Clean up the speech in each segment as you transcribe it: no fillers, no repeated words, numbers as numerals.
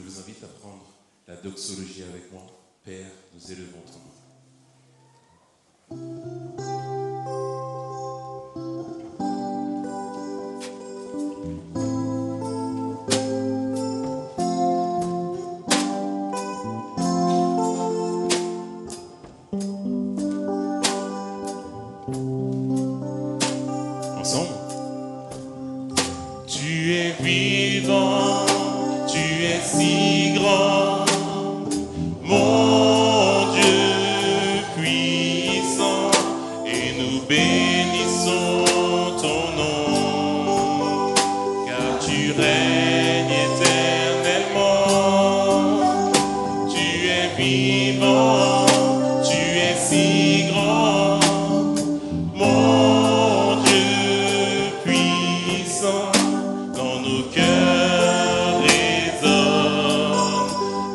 vous invite à prendre la doxologie avec moi. Père, nous élevons ton nom. Ensemble. Tu es vivant, tu es si grand, mon Dieu puissant, et nous bénissons ton nom, car tu règnes éternellement. Tu es vivant, tu es si grand, mon Dieu puissant, dans nos cœurs résonne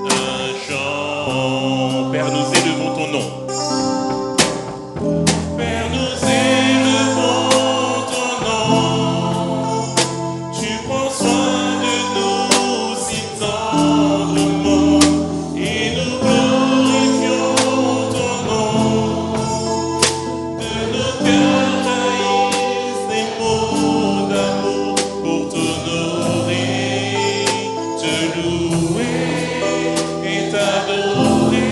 un chant. Père, nous élevons ton nom. Père, nous élevons ton nom. Tu prends soin de nous si tendrement, et nous glorifions ton nom. De nos cœurs jaillissent des mots d'amour pour t'honorer, te louer et t'adorer.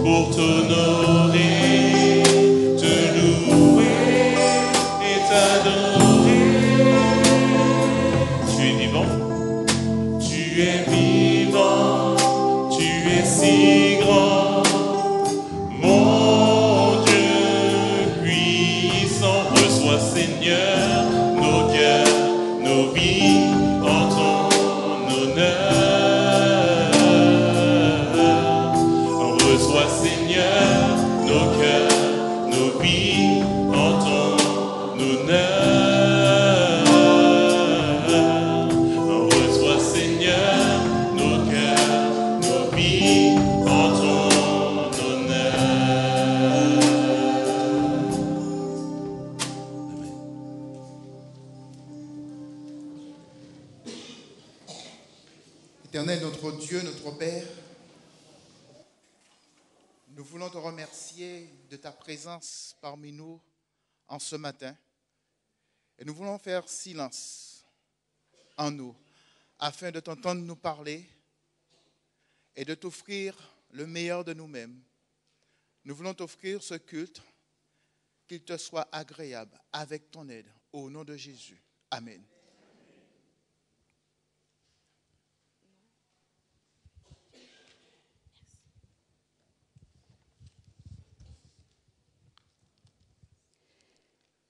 Pour t'honorer, te louer et t'adorer. Tu es vivant, tu es vivant, tu es si grand, mon Dieu puissant. Reçois, Seigneur, nos cœurs, nos vies en ton honneur. Reçois, Seigneur, nos cœurs, nos vies en ton honneur. Reçois, Seigneur, nos cœurs, nos vies en ton honneur. Éternel, notre Dieu, notre Père, nous voulons te remercier de ta présence parmi nous en ce matin. Et nous voulons faire silence en nous afin de t'entendre nous parler et de t'offrir le meilleur de nous-mêmes. Nous voulons t'offrir ce culte, qu'il te soit agréable avec ton aide. Au nom de Jésus. Amen.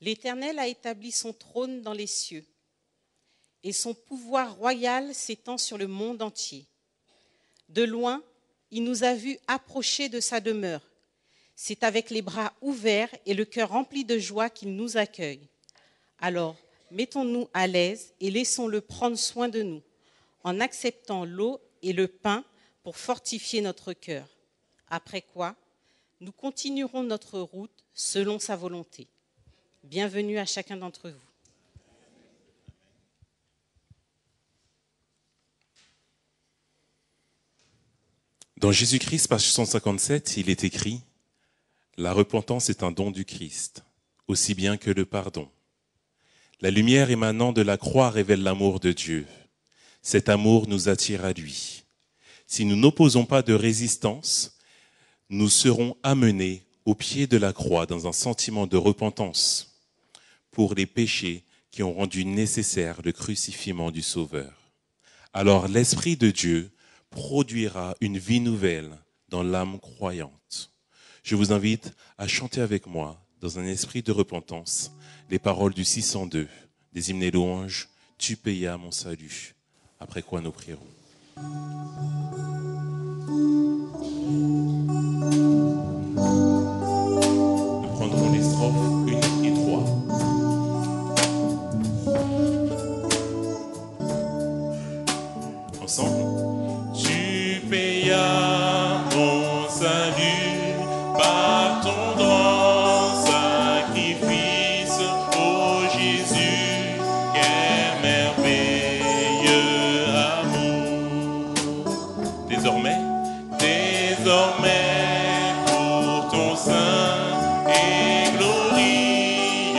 L'Éternel a établi son trône dans les cieux, et son pouvoir royal s'étend sur le monde entier. De loin, il nous a vus approcher de sa demeure. C'est avec les bras ouverts et le cœur rempli de joie qu'il nous accueille. Alors, mettons-nous à l'aise et laissons-le prendre soin de nous, en acceptant l'eau et le pain pour fortifier notre cœur. Après quoi, nous continuerons notre route selon sa volonté. Bienvenue à chacun d'entre vous. Dans Jésus-Christ, page 157, il est écrit « La repentance est un don du Christ, aussi bien que le pardon. La lumière émanant de la croix révèle l'amour de Dieu. Cet amour nous attire à lui. Si nous n'opposons pas de résistance, nous serons amenés au pied de la croix dans un sentiment de repentance pour les péchés qui ont rendu nécessaire le crucifixion du Sauveur. Alors l'Esprit de Dieu produira une vie nouvelle dans l'âme croyante. Je vous invite à chanter avec moi, dans un esprit de repentance, les paroles du 602 des hymnes et louanges « Tu payas mon salut », après quoi nous prierons. Nous prendrons les strophes 1 et 3. Ensemble. Tu payas mon salut par ton grand sacrifice, ô Jésus, quelle merveilleuse désormais, pour ton saint et glorieux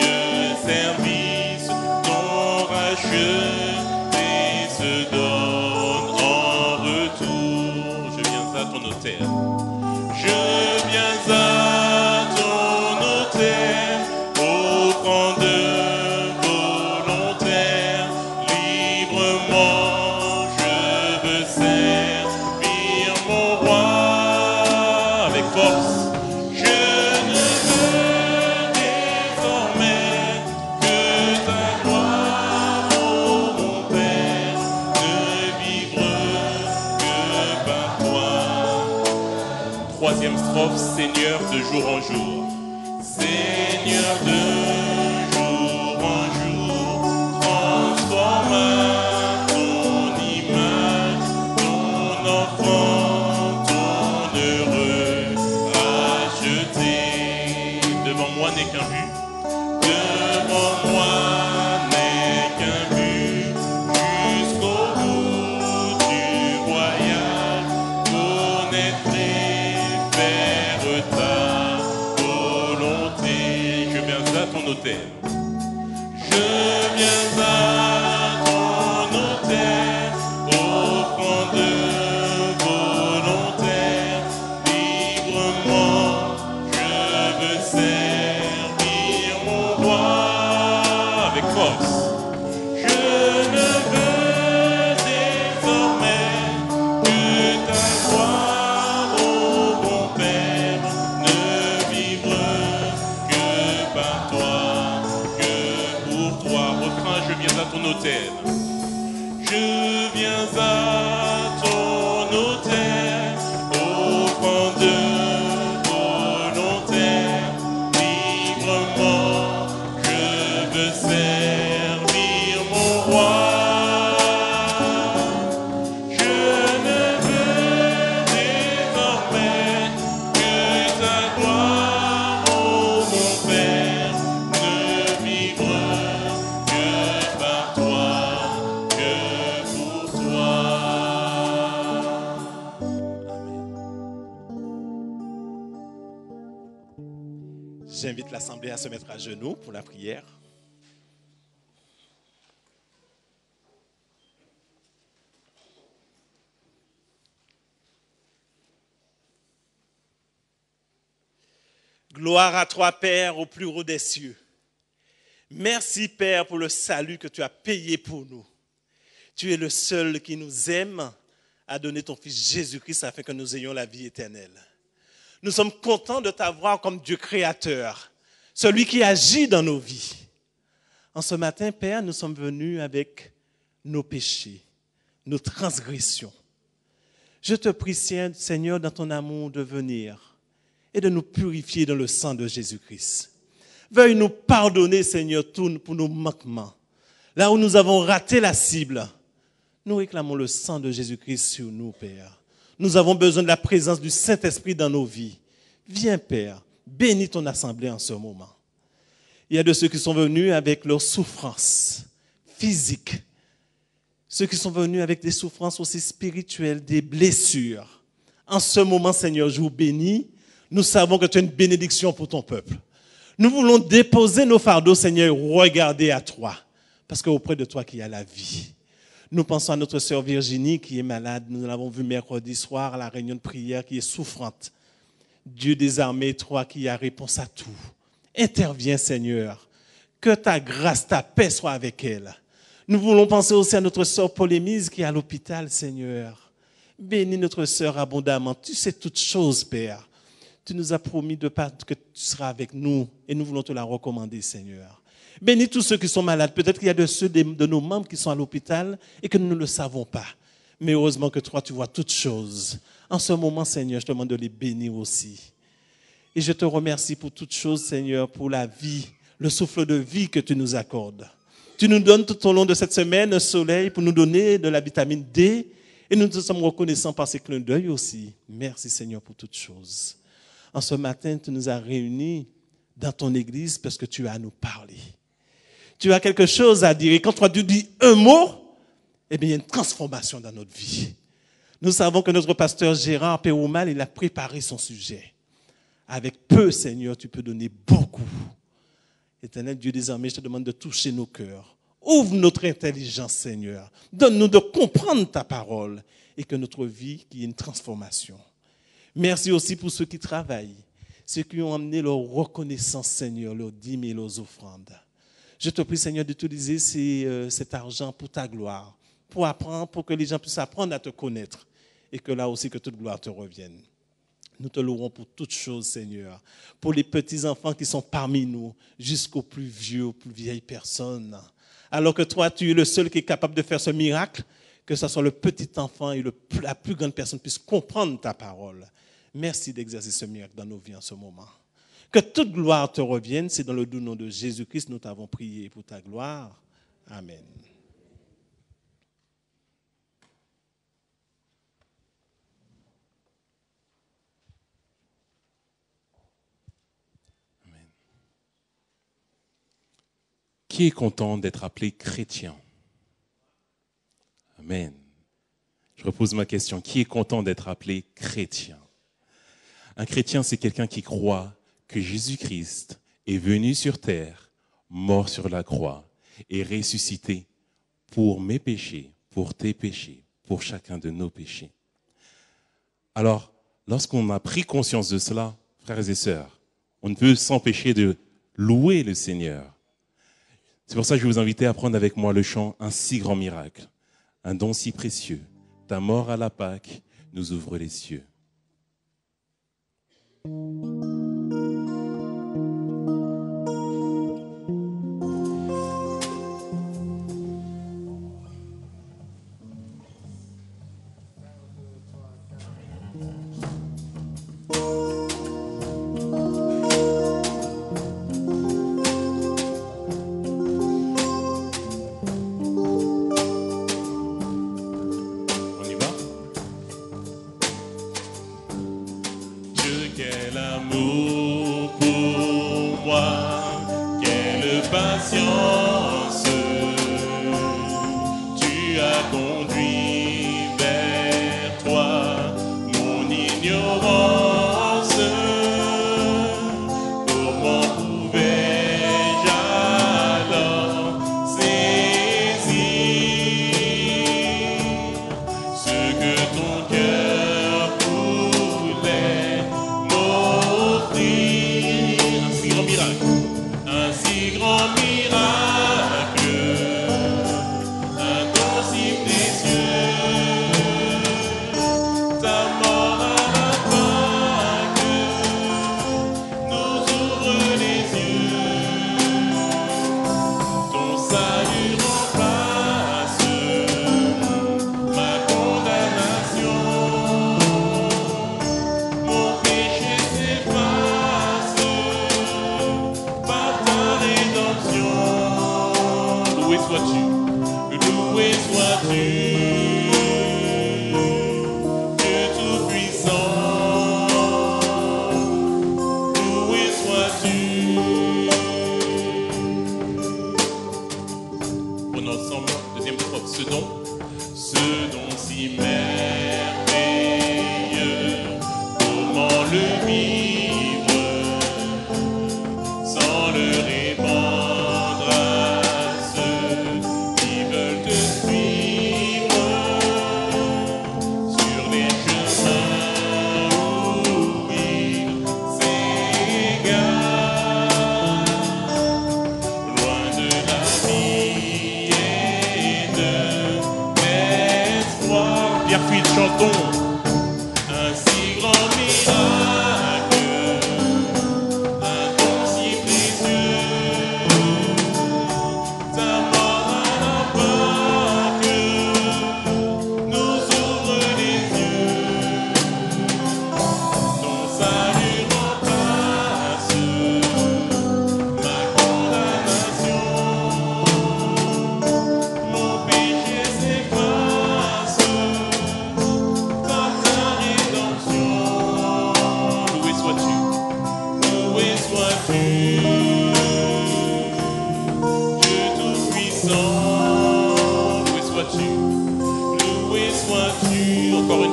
service, ton racheté se donne en retour. Je viens à ton autel. Je viens à ton autel, offrant de volontaire, librement je veux servir mon roi avec force. Je ne veux désormais que ta gloire, ô mon Père, ne vivre que par toi. Troisième strophe, Seigneur de jour en jour. Seigneur de jour en jour, transforme à ton image, ton enfant, ton heureux, racheté. Devant moi n'est qu'un but, devant moi n'est qu'un but, jusqu'au bout du voyage, connaître et faire ta volonté. Je viens à ton autel. Je viens à ton autel, offrant de volontaire, librement je veux servir mon roi avec force. Je ne veux désormais que ta gloire, ô bon Père, ne vivre que par toi, que pour toi. Refrain, je viens à ton autel. Je viens à ton autel, offrant de volontaire, librement je veux servir mon roi. Je ne veux désormais que ta gloire, ô mon Père, ne vivre que par toi, que pour toi. J'invite l'Assemblée à se mettre à genoux pour la prière. Gloire à toi, Père, au plus haut des cieux. Merci, Père, pour le salut que tu as payé pour nous. Tu es le seul qui nous aime, à donner ton Fils Jésus-Christ afin que nous ayons la vie éternelle. Nous sommes contents de t'avoir comme Dieu créateur, celui qui agit dans nos vies. En ce matin, Père, nous sommes venus avec nos péchés, nos transgressions. Je te prie, Seigneur, dans ton amour, de venir et de nous purifier dans le sang de Jésus-Christ. Veuille nous pardonner, Seigneur, tout pour nos manquements. Là où nous avons raté la cible, nous réclamons le sang de Jésus-Christ sur nous, Père. Nous avons besoin de la présence du Saint-Esprit dans nos vies. Viens, Père, bénis ton assemblée en ce moment. Il y a de ceux qui sont venus avec leurs souffrances physiques, ceux qui sont venus avec des souffrances aussi spirituelles, des blessures. En ce moment, Seigneur, je vous bénis. Nous savons que tu as une bénédiction pour ton peuple. Nous voulons déposer nos fardeaux, Seigneur, et regarder à toi, parce qu'auprès de toi qu'il y a la vie. Nous pensons à notre sœur Virginie qui est malade. Nous l'avons vue mercredi soir à la réunion de prière, qui est souffrante. Dieu des armées, toi qui as réponse à tout. Interviens, Seigneur. Que ta grâce, ta paix soit avec elle. Nous voulons penser aussi à notre sœur Polémise qui est à l'hôpital, Seigneur. Bénis notre sœur abondamment. Tu sais toutes choses, Père. Tu nous as promis que tu seras avec nous et nous voulons te la recommander, Seigneur. Bénis tous ceux qui sont malades. Peut-être qu'il y a de ceux de nos membres qui sont à l'hôpital et que nous ne le savons pas. Mais heureusement que toi, tu vois toutes choses. En ce moment, Seigneur, je te demande de les bénir aussi. Et je te remercie pour toutes choses, Seigneur, pour la vie, le souffle de vie que tu nous accordes. Tu nous donnes tout au long de cette semaine un soleil pour nous donner de la vitamine D et nous te sommes reconnaissants par ces clins d'œil aussi. Merci, Seigneur, pour toutes choses. En ce matin, tu nous as réunis dans ton église parce que tu as à nous parler. Tu as quelque chose à dire. Et quand tu dis un mot, eh bien, il y a une transformation dans notre vie. Nous savons que notre pasteur Gérard Péroumal, il a préparé son sujet. Avec peu, Seigneur, tu peux donner beaucoup. Éternel Dieu des armées, je te demande de toucher nos cœurs. Ouvre notre intelligence, Seigneur. Donne-nous de comprendre ta parole et que notre vie, qu'il y ait une transformation. Merci aussi pour ceux qui travaillent, ceux qui ont amené leur reconnaissance, Seigneur, leurs dîmes et leurs offrandes. Je te prie, Seigneur, d'utiliser cet argent pour ta gloire, pour apprendre, pour que les gens puissent apprendre à te connaître et que là aussi, que toute gloire te revienne. Nous te louerons pour toutes choses, Seigneur, pour les petits-enfants qui sont parmi nous, jusqu'aux plus vieux, aux plus vieilles personnes. Alors que toi, tu es le seul qui est capable de faire ce miracle, que ce soit le petit enfant et la plus grande personne puisse comprendre ta parole. Merci d'exercer ce miracle dans nos vies en ce moment. Que toute gloire te revienne, c'est dans le doux nom de Jésus-Christ nous t'avons prié pour ta gloire. Amen. Qui est content d'être appelé chrétien? Amen. Je repose ma question. Qui est content d'être appelé chrétien? Un chrétien, c'est quelqu'un qui croit que Jésus-Christ est venu sur terre, mort sur la croix et ressuscité pour mes péchés, pour tes péchés, pour chacun de nos péchés. Alors, lorsqu'on a pris conscience de cela, frères et sœurs, on ne peut s'empêcher de louer le Seigneur. C'est pour ça que je vais vous inviter à prendre avec moi le chant « Un si grand miracle », un don si précieux. Ta mort à la Pâque nous ouvre les cieux. Un si grand miracle.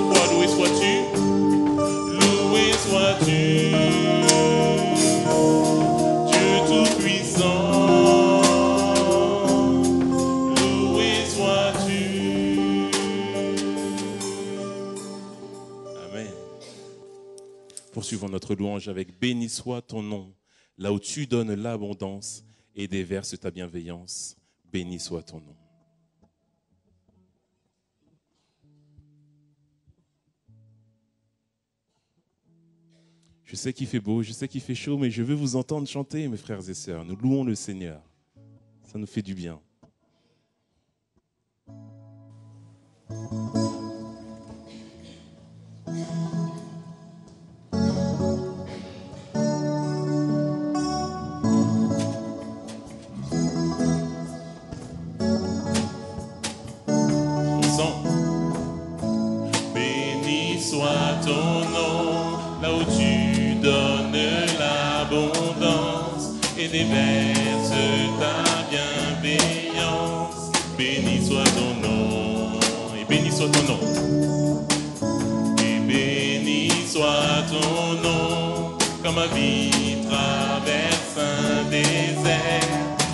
autre fois, loué sois-tu. Loué sois-tu. Dieu Tout-Puissant. Loué sois-tu. Amen. Poursuivons notre louange avec béni soit ton nom, là où tu donnes l'abondance et déverses ta bienveillance. Béni soit ton nom. Je sais qu'il fait beau, je sais qu'il fait chaud, mais je veux vous entendre chanter, mes frères et sœurs. Nous louons le Seigneur. Ça nous fait du bien. Béni soit ton nom, là où tu donnes l'abondance et déverses ta bienveillance. Béni soit ton nom, et béni soit ton nom. Et béni soit ton nom, quand ma vie traverse un désert,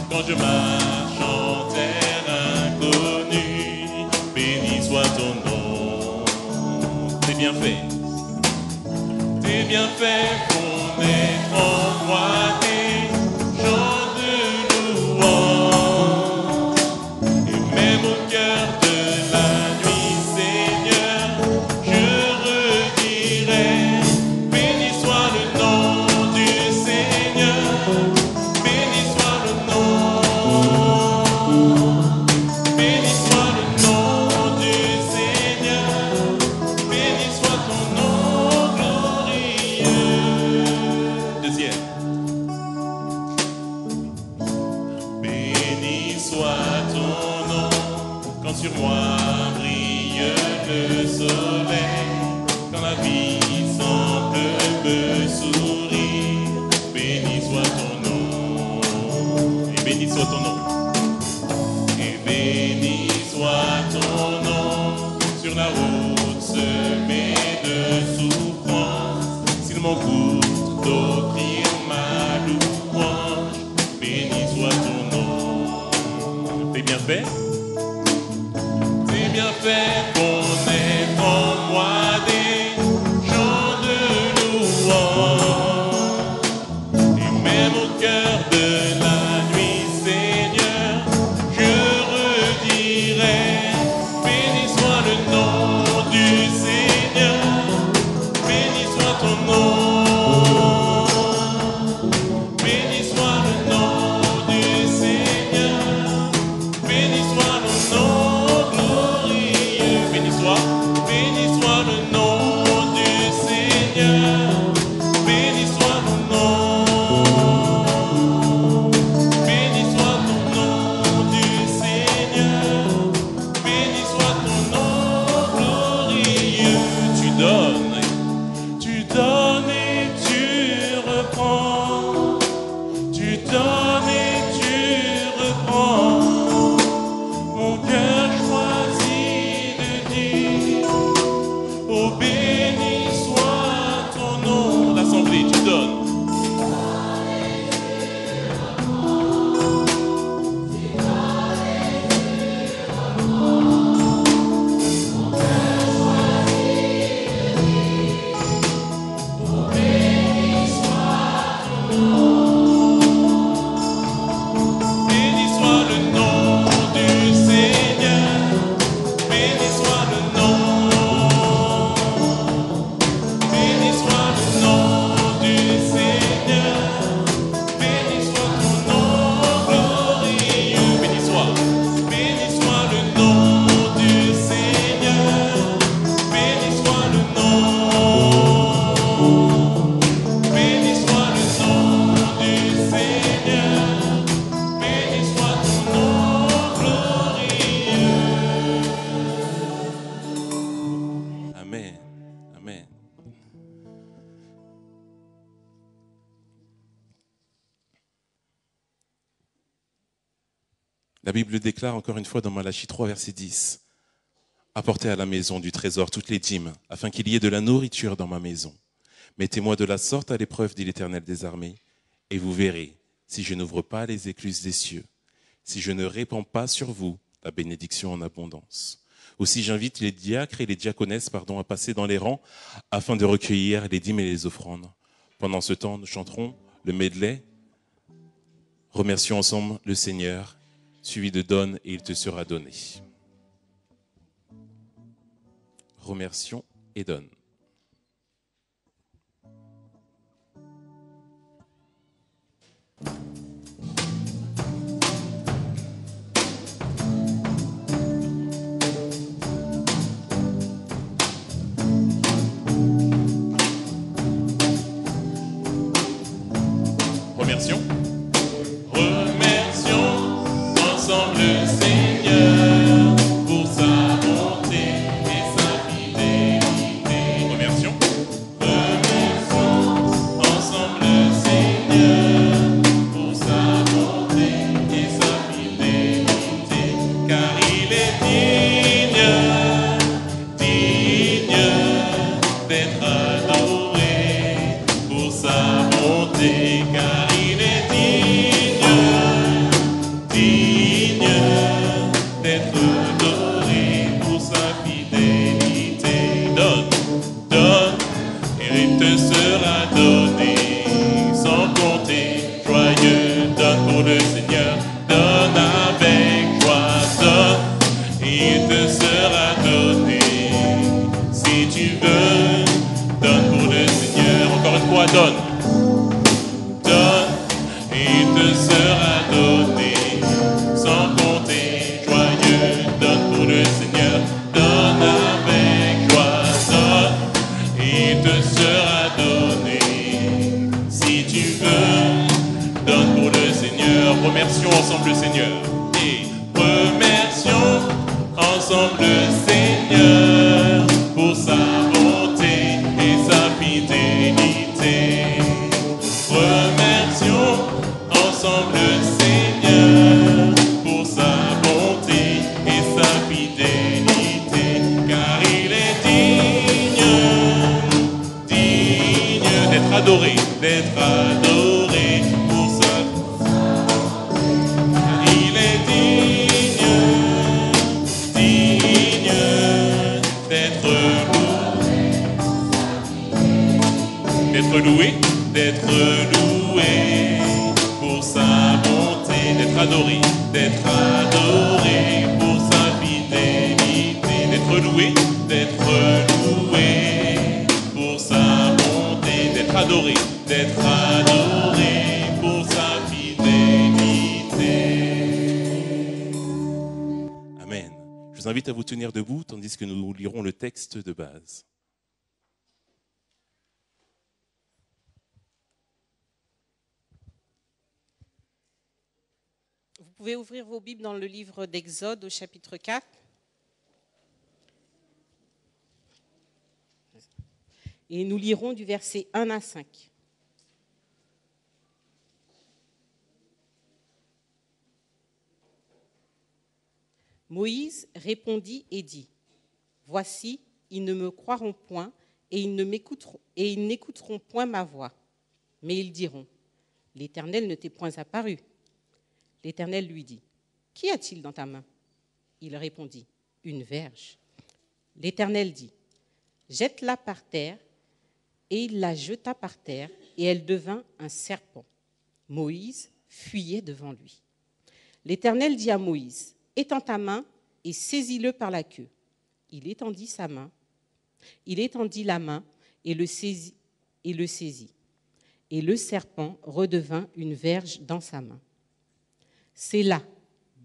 quand je marche en terre inconnue. Béni soit ton nom. Tes bienfaits font naître en moi des chants de louange. Et même au cœur de la nuit, Seigneur, je redirai. Béni soit le nom du Seigneur. Béni soit le nom. Béni soit le nom du Seigneur. Béni soit ton nom glorieux. Deuxième. Béni soit ton nom quand sur moi brille le soleil, quand la vie semble me sourire. Béni soit ton nom, et béni soit ton nom. Et béni soit ton nom sur la route semée de souffrance. S'il m'en coûte d'offrir ma louange, béni soit ton nom. Tes bienfaits font naître en moi des chants de louange. Et même au cœur de la nuit, Seigneur, je redirai. Béni soit le nom du Seigneur. Béni soit ton nom. Béni soit le nom du Seigneur. Béni soit le nom glorieux. Béni soit le nom du Seigneur. Béni soit le nom. Béni soit ton nom du Seigneur. Béni soit ton nom glorieux. Tu donnes et tu reprends. Tu donnes et tu reprends. Mon cœur choisit de dire, oh béni soit ton nom. L'assemblée, tu donnes. Béni soit le nom du Seigneur. Béni soit le nom. Béni soit le nom du Seigneur. Béni soit ton nom glorieux. Béni soit le nom du Seigneur. Béni soit le nom. Béni soit le nom du Seigneur. Béni soit ton nom glorieux. Amen. Amen. La Bible déclare encore une fois dans Malachie 3, verset 10. Apportez à la maison du trésor toutes les dîmes, afin qu'il y ait de la nourriture dans ma maison. Mettez-moi de la sorte à l'épreuve, dit l'Éternel des armées, et vous verrez si je n'ouvre pas les écluses des cieux, si je ne répands pas sur vous la bénédiction en abondance. Aussi j'invite les diacres et les diaconesses à passer dans les rangs afin de recueillir les dîmes et les offrandes. Pendant ce temps, nous chanterons le medley. Remercions ensemble le Seigneur, suivi de donne et il te sera donné. Remercions et donne. Remercions. Remercions ensemble le Seigneur pour sa bonté et sa fidélité. Remercions. Remercions ensemble le Seigneur pour sa bonté et sa fidélité. Car il est digne d'être adoré pour sa bonté. Car il est digne d'être adoré pour sa fidélité. Donne, donne, et il te sera donné sans compter. Joyeux, donne pour le Seigneur, donne avec joie, donne, et il te sera donné. Si tu veux, donne pour le Seigneur, encore une fois, donne. Il te sera donné sans compter. Joyeux, donne pour le Seigneur, donne avec joie, donne, il te sera donné. Si tu veux, donne pour le Seigneur. Remercions ensemble le Seigneur. Et remercions ensemble le Seigneur pour sa bonté et sa fidélité. Remercions ensemble le Seigneur pour sa bonté et sa fidélité, car il est digne d'être adoré pour sa. Il est digne d'être loué, d'être loué pour sa bonté, d'être adoré pour sa fidélité, d'être loué pour sa bonté, d'être adoré pour sa fidélité. Amen. Je vous invite à vous tenir debout tandis que nous lirons le texte de base. Vous pouvez ouvrir vos Bibles dans le livre d'Exode au chapitre 4. Et nous lirons du verset 1 à 5. Moïse répondit et dit : Voici, ils ne me croiront point et ils n'écouteront point ma voix. Mais ils diront : L'Éternel ne t'est point apparu. L'Éternel lui dit : Qu'y a-t-il dans ta main ? Il répondit : Une verge. L'Éternel dit : Jette-la par terre. Et il la jeta par terre, et elle devint un serpent. Moïse fuyait devant lui. L'Éternel dit à Moïse : Étends ta main et saisis-le par la queue. Il étendit la main et le saisit. Et le serpent redevint une verge dans sa main. C'est là,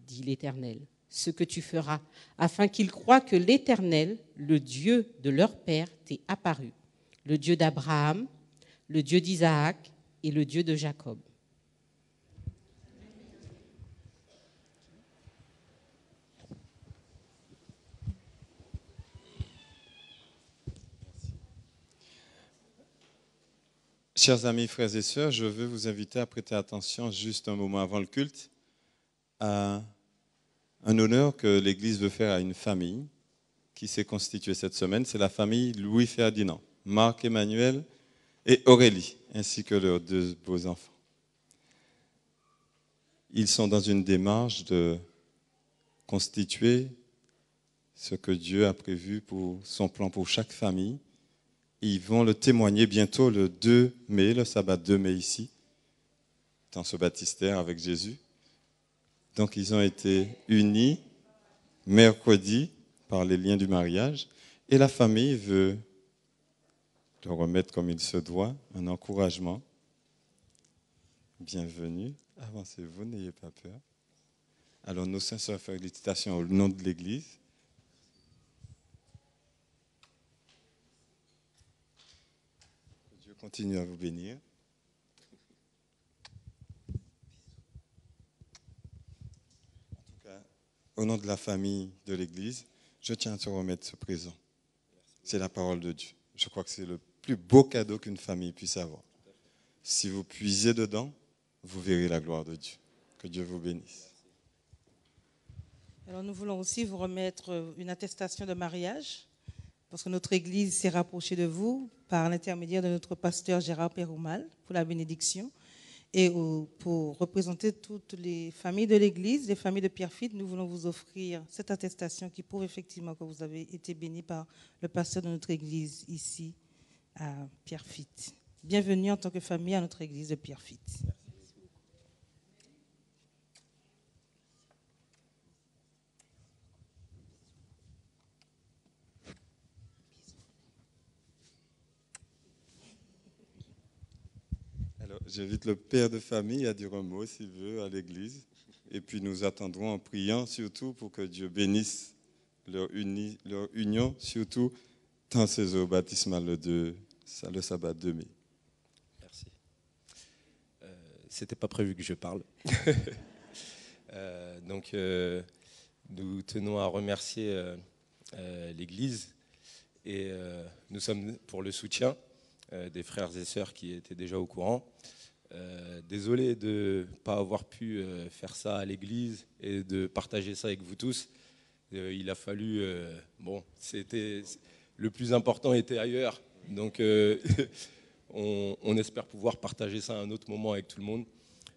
dit l'Éternel, ce que tu feras, afin qu'ils croient que l'Éternel, le Dieu de leur père, t'est apparu, le Dieu d'Abraham, le Dieu d'Isaac et le Dieu de Jacob. Chers amis, frères et sœurs, je veux vous inviter à prêter attention juste un moment avant le culte à un honneur que l'Église veut faire à une famille qui s'est constituée cette semaine. C'est la famille Louis-Ferdinand, Marc Emmanuel et Aurélie, ainsi que leurs 2 beaux enfants. Ils sont dans une démarche de constituer ce que Dieu a prévu pour son plan pour chaque famille. Ils vont le témoigner bientôt le 2 mai, le sabbat 2 mai ici, dans ce baptistère avec Jésus. Donc ils ont été unis mercredi par les liens du mariage et la famille veut leur remettre comme il se doit un encouragement. Bienvenue, avancez-vous, n'ayez pas peur. Alors nos sincères félicitations au nom de l'Église. Que Dieu continue à vous bénir. Au nom de la famille de l'Église, je tiens à te remettre ce présent. C'est la parole de Dieu. Je crois que c'est le plus beau cadeau qu'une famille puisse avoir. Si vous puisez dedans, vous verrez la gloire de Dieu. Que Dieu vous bénisse. Alors nous voulons aussi vous remettre une attestation de mariage, parce que notre Église s'est rapprochée de vous par l'intermédiaire de notre pasteur Gérard Péroumal pour la bénédiction. Et pour représenter toutes les familles de l'Église, les familles de Pierrefitte, nous voulons vous offrir cette attestation qui prouve effectivement que vous avez été bénis par le pasteur de notre Église ici à Pierrefitte. Bienvenue en tant que famille à notre Église de Pierrefitte. J'invite le père de famille à dire un mot, s'il veut, à l'église. Et puis nous attendrons en priant surtout pour que Dieu bénisse leur union, surtout dans ces eaux baptismales le sabbat 2 mai. Merci. C'était pas prévu que je parle. Donc, nous tenons à remercier l'église et nous sommes pour le soutien des frères et sœurs qui étaient déjà au courant. Désolé de ne pas avoir pu faire ça à l'église et de partager ça avec vous tous. Il a fallu... le plus important était ailleurs. Donc, on espère pouvoir partager ça à un autre moment avec tout le monde.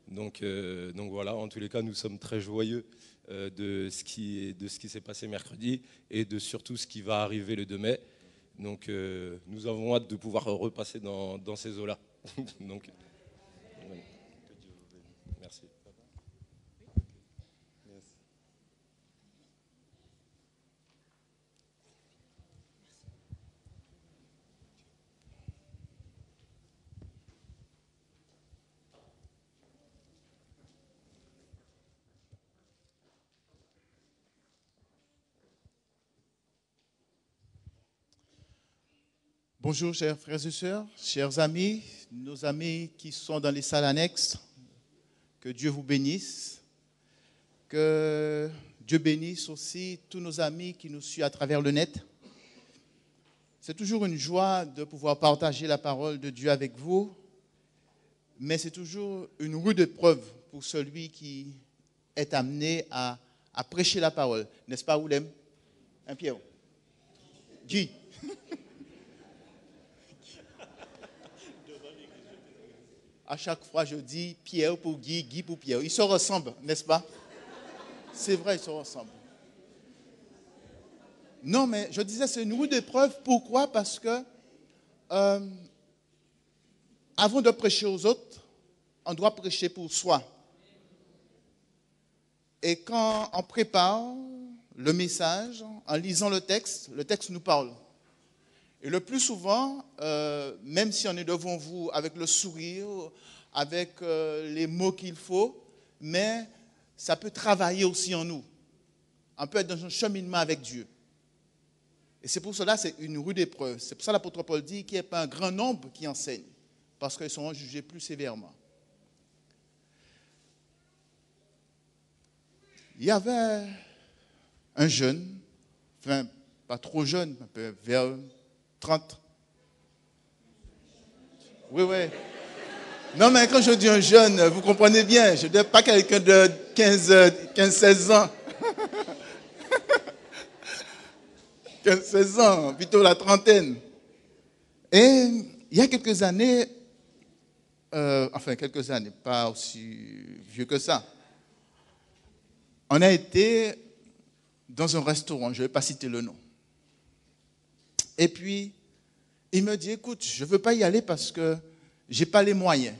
Donc voilà, en tous les cas, nous sommes très joyeux de ce qui s'est passé mercredi et de surtout ce qui va arriver le 2 mai. Donc, nous avons hâte de pouvoir repasser dans ces eaux-là. Donc, voilà. Merci. Bonjour, chers frères et sœurs, chers amis, nos amis qui sont dans les salles annexes. Que Dieu vous bénisse. Que Dieu bénisse aussi tous nos amis qui nous suivent à travers le net. C'est toujours une joie de pouvoir partager la parole de Dieu avec vous, mais c'est toujours une rude épreuve pour celui qui est amené à prêcher la parole. N'est-ce pas, Oulem? Hein, Pierre? Guy? À chaque fois, je dis Pierre pour Guy, Guy pour Pierre. Ils se ressemblent, n'est-ce pas? C'est vrai, ils se ressemblent. Non, mais je disais, c'est une rude épreuve. Pourquoi? Parce que avant de prêcher aux autres, on doit prêcher pour soi. Et quand on prépare le message, en lisant le texte nous parle. Et le plus souvent, même si on est devant vous avec le sourire, avec les mots qu'il faut, mais ça peut travailler aussi en nous. On peut être dans un cheminement avec Dieu. Et c'est pour cela, c'est une rude épreuve. C'est pour ça que l'apôtre Paul dit qu'il n'y a pas un grand nombre qui enseignent, parce qu'ils seront jugés plus sévèrement. Il y avait un jeune, enfin, pas trop jeune, un peu vers 30. Oui. Non, mais quand je dis un jeune, vous comprenez bien, je ne dis pas quelqu'un de 15-16 ans. 15-16 ans, plutôt la trentaine. Et il y a quelques années, quelques années, pas aussi vieux que ça, on a été dans un restaurant, je ne vais pas citer le nom. Et puis, il me dit, écoute, je ne veux pas y aller parce que je n'ai pas les moyens.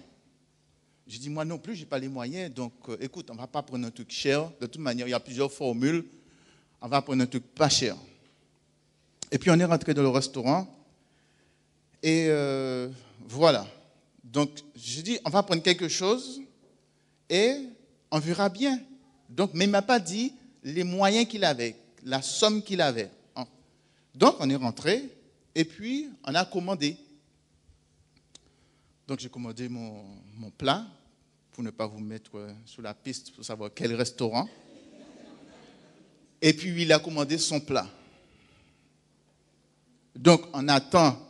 Je dis, moi non plus, je n'ai pas les moyens. Donc, écoute, on ne va pas prendre un truc cher. De toute manière, il y a plusieurs formules. On va prendre un truc pas cher. Et puis, on est rentré dans le restaurant. Et voilà. Donc, je dis, on va prendre quelque chose et on verra bien. Donc, mais il ne m'a pas dit les moyens qu'il avait, la somme qu'il avait. Donc, on est rentré et puis on a commandé. Donc, j'ai commandé mon plat pour ne pas vous mettre sous la piste pour savoir quel restaurant. Et puis, il a commandé son plat. Donc, on attend.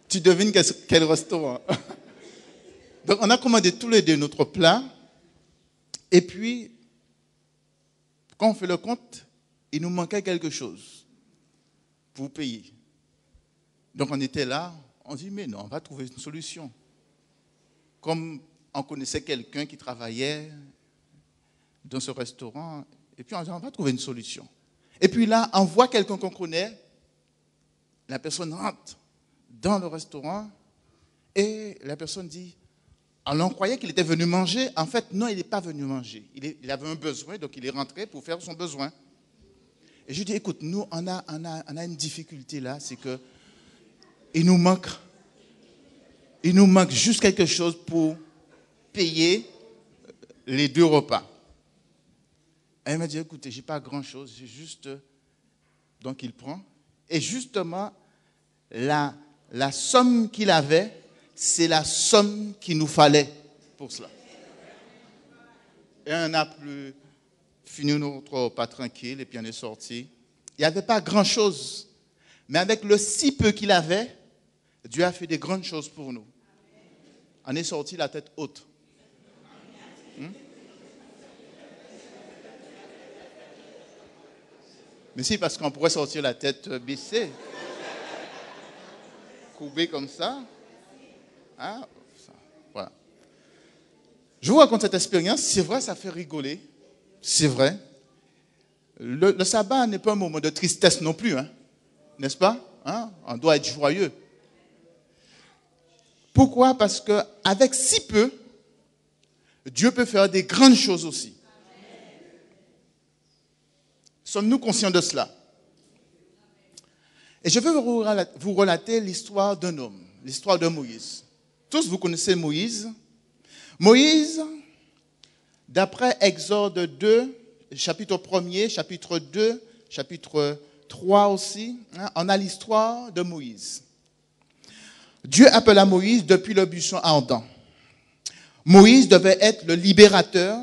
Tu devines quel restaurant. Donc, on a commandé tous les deux notre plat. Et puis, quand on fait le compte, il nous manquait quelque chose pour payer. Donc, on était là. On dit, mais non, on va trouver une solution. Comme on connaissait quelqu'un qui travaillait dans ce restaurant, et puis on dit, on va trouver une solution. Et puis là, on voit quelqu'un qu'on connaît, la personne rentre dans le restaurant, et la personne dit, alors on croyait qu'il était venu manger, en fait, non, il n'est pas venu manger. Il avait un besoin, donc il est rentré pour faire son besoin. Et je dis, écoute, nous, on a une difficulté là, c'est que il nous manque juste quelque chose pour payer les 2 repas. Et il m'a dit, écoutez, je n'ai pas grand-chose, j'ai juste... Donc il prend. Et justement, la somme qu'il avait, c'est la somme qu'il nous fallait pour cela. Et on a pu finir notre repas tranquille et puis on est sorti. Il n'y avait pas grand-chose. Mais avec le si peu qu'il avait, Dieu a fait des grandes choses pour nous. On est sorti la tête haute. Mais si, parce qu'on pourrait sortir la tête baissée. Courbée comme ça. Hein? Voilà. Je vous raconte cette expérience. C'est vrai, ça fait rigoler. C'est vrai. Le sabbat n'est pas un moment de tristesse non plus. Hein? N'est-ce pas? Hein? On doit être joyeux. Pourquoi? Parce qu'avec si peu, Dieu peut faire des grandes choses aussi. Sommes-nous conscients de cela? Et je veux vous relater l'histoire d'un homme, l'histoire de Moïse. Tous vous connaissez Moïse. Moïse, d'après Exode 2, chapitre 1er, chapitre 2, chapitre 3 aussi, on a l'histoire de Moïse. Dieu appela Moïse depuis le buisson ardent. Moïse devait être le libérateur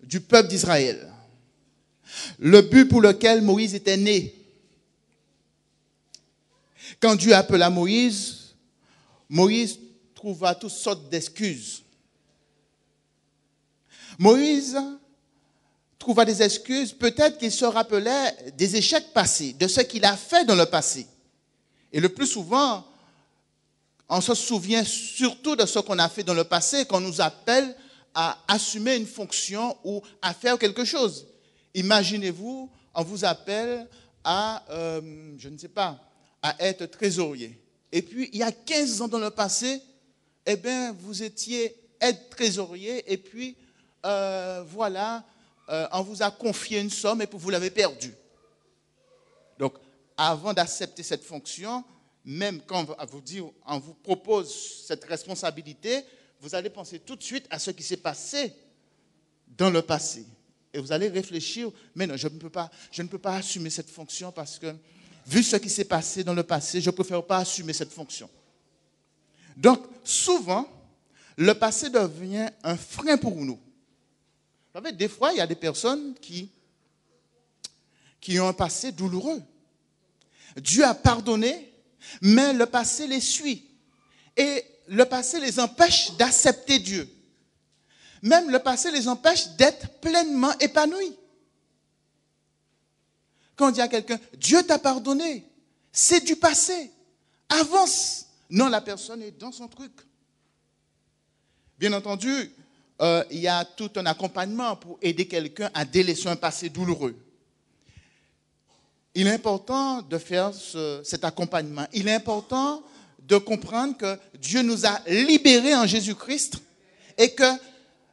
du peuple d'Israël. Le but pour lequel Moïse était né. Quand Dieu appela Moïse, Moïse trouva toutes sortes d'excuses. Moïse trouva des excuses, peut-être qu'il se rappelait des échecs passés, de ce qu'il a fait dans le passé. Et le plus souvent, on se souvient surtout de ce qu'on a fait dans le passé, qu'on nous appelle à assumer une fonction ou à faire quelque chose. Imaginez-vous, on vous appelle à, je ne sais pas, à être trésorier. Et puis, il y a 15 ans dans le passé, eh bien, vous étiez être trésorier et puis, voilà, on vous a confié une somme et puis vous l'avez perdue. Donc, avant d'accepter cette fonction, même quand on vous propose cette responsabilité, vous allez penser tout de suite à ce qui s'est passé dans le passé. Et vous allez réfléchir, mais non, je ne peux pas assumer cette fonction parce que, vu ce qui s'est passé dans le passé, je ne préfère pas assumer cette fonction. Donc, souvent, le passé devient un frein pour nous. Vous savez, des fois, il y a des personnes qui ont un passé douloureux. Dieu a pardonné, mais le passé les suit. Et le passé les empêche d'accepter Dieu. Même le passé les empêche d'être pleinement épanouis. Quand on dit à quelqu'un, Dieu t'a pardonné, c'est du passé, avance. Non, la personne est dans son truc. Bien entendu, il y a tout un accompagnement pour aider quelqu'un à délaisser un passé douloureux. Il est important de faire cet accompagnement. Il est important de comprendre que Dieu nous a libérés en Jésus-Christ et que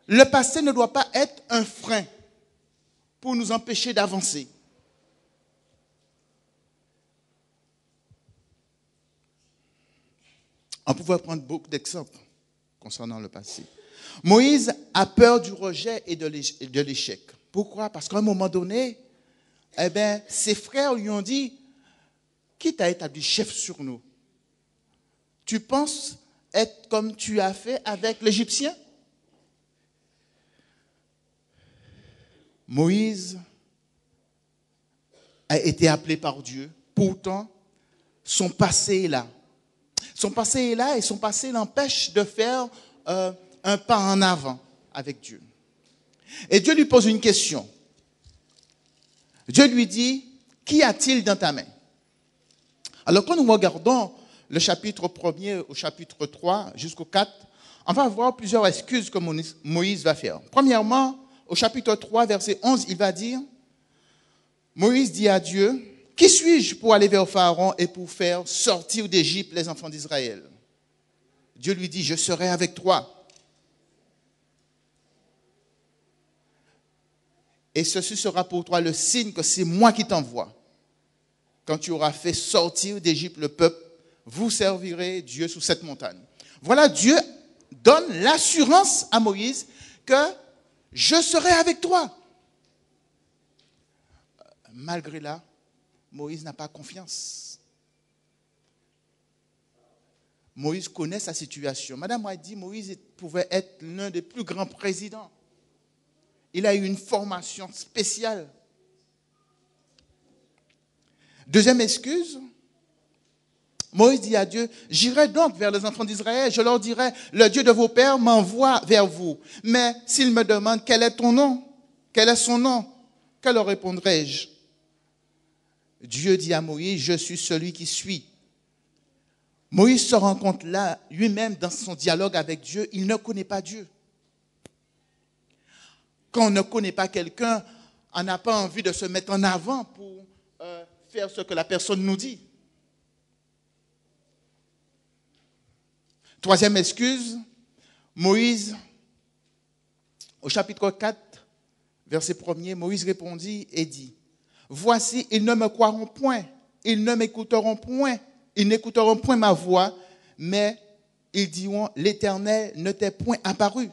le passé ne doit pas être un frein pour nous empêcher d'avancer. On pouvait prendre beaucoup d'exemples concernant le passé. Moïse a peur du rejet et de l'échec. Pourquoi? Parce qu'à un moment donné, ses frères lui ont dit, qui t'a établi chef sur nous? Tu penses être comme tu as fait avec l'Égyptien? Moïse a été appelé par Dieu. Pourtant, son passé est là. Son passé est là et son passé l'empêche de faire un pas en avant avec Dieu. Et Dieu lui pose une question. Dieu lui dit, qu'y a-t-il dans ta main? Alors quand nous regardons le chapitre 1er au chapitre 3 jusqu'au 4, on va voir plusieurs excuses que Moïse va faire. Premièrement, au chapitre 3, verset 11, il va dire, Moïse dit à Dieu, qui suis-je pour aller vers Pharaon et pour faire sortir d'Égypte les enfants d'Israël? Dieu lui dit, je serai avec toi. Et ceci sera pour toi le signe que c'est moi qui t'envoie. Quand tu auras fait sortir d'Égypte le peuple, vous servirez Dieu sous cette montagne. Voilà, Dieu donne l'assurance à Moïse que je serai avec toi. Malgré là, Moïse n'a pas confiance. Moïse connaît sa situation. Madame a dit, Moïse pouvait être l'un des plus grands présidents. Il a eu une formation spéciale. Deuxième excuse, Moïse dit à Dieu, j'irai donc vers les enfants d'Israël, je leur dirai, le Dieu de vos pères m'envoie vers vous. Mais s'ils me demandent, quel est ton nom? Quel est son nom? Que leur répondrai-je? Dieu dit à Moïse, je suis celui qui suis. Moïse se rend compte là, lui-même, dans son dialogue avec Dieu, il ne connaît pas Dieu. Quand on ne connaît pas quelqu'un, on n'a pas envie de se mettre en avant pour faire ce que la personne nous dit. Troisième excuse, Moïse, au chapitre 4, verset 1er, Moïse répondit et dit, voici, ils ne me croiront point, ils ne m'écouteront point, ils n'écouteront point ma voix, mais ils diront, l'Éternel ne t'est point apparu.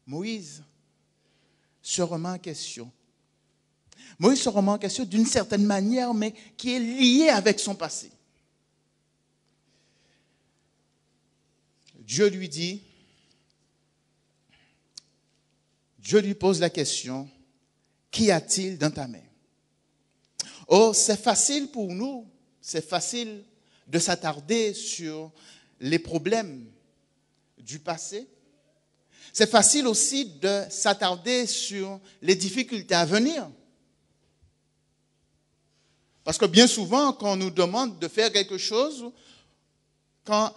Moïse se remet en question. Moïse se remet en question d'une certaine manière, mais qui est liée avec son passé. Dieu lui dit, Dieu lui pose la question, qu'y a-t-il dans ta main? Oh, c'est facile pour nous, c'est facile de s'attarder sur les problèmes du passé. C'est facile aussi de s'attarder sur les difficultés à venir. Parce que bien souvent, quand on nous demande de faire quelque chose, quand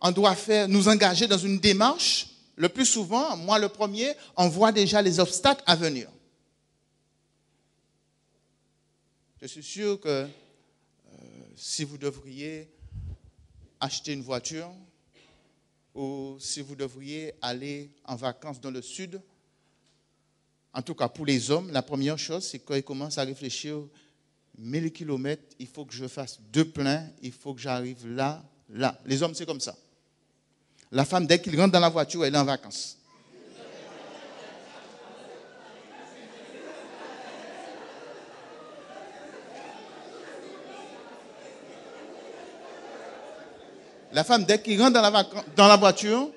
on doit nous engager dans une démarche, le plus souvent, moi le premier, on voit déjà les obstacles à venir. Je suis sûr que si vous devriez acheter une voiture ou si vous devriez aller en vacances dans le sud, en tout cas pour les hommes, la première chose, c'est quand ils commencent à réfléchir 1000 kilomètres, il faut que je fasse 2 pleins, il faut que j'arrive là, là. Les hommes, c'est comme ça. La femme, dès qu'il rentre dans la voiture, elle est en vacances. La femme, dès qu'il rentre dans la voiture,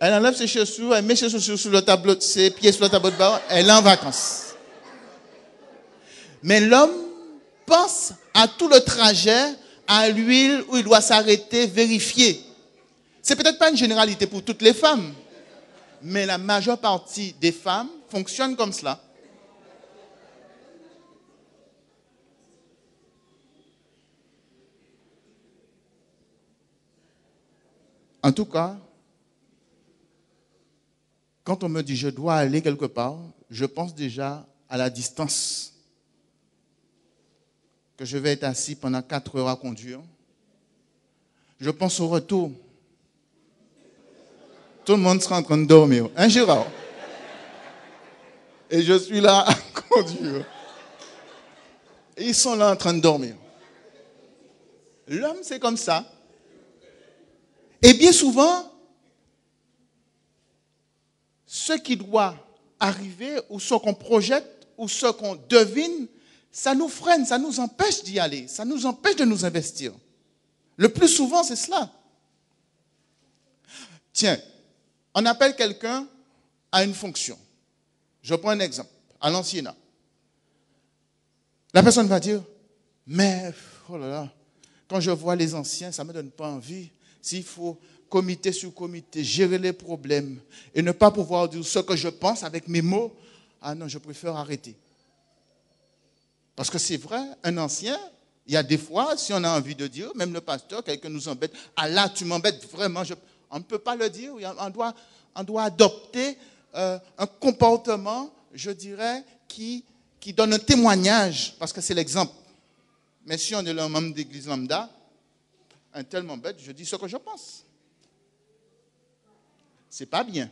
elle enlève ses chaussures, elle met ses chaussures sur le tableau, ses pieds sur le tableau de bord, elle est en vacances. Mais l'homme pense à tout le trajet, à l'huile où il doit s'arrêter, vérifier. C'est peut-être pas une généralité pour toutes les femmes, Mais la majeure partie des femmes fonctionnent comme cela. En tout cas, quand on me dit je dois aller quelque part, je pense déjà à la distance. Que je vais être assis pendant 4 heures à conduire. Je pense au retour. Tout le monde sera en train de dormir. Hein, Gérard? Et je suis là à conduire. Et ils sont là en train de dormir. L'homme, c'est comme ça. Et bien souvent, ce qui doit arriver, ou ce qu'on projette, ou ce qu'on devine, ça nous freine, ça nous empêche d'y aller, ça nous empêche de nous investir. Le plus souvent, c'est cela. Tiens, on appelle quelqu'un à une fonction. Je prends un exemple, à l'anciennat. La personne va dire, mais, oh là là, quand je vois les anciens, ça ne me donne pas envie. S'il faut comité sur comité, gérer les problèmes et ne pas pouvoir dire ce que je pense avec mes mots, ah non, je préfère arrêter. Parce que c'est vrai, un ancien, il y a des fois, si on a envie de dire, même le pasteur, quelqu'un nous embête, ah là, tu m'embêtes vraiment, on ne peut pas le dire, on doit adopter un comportement, je dirais, qui donne un témoignage, parce que c'est l'exemple. Mais si on est le membre d'église lambda, un tel m'embête, je dis ce que je pense. C'est pas bien.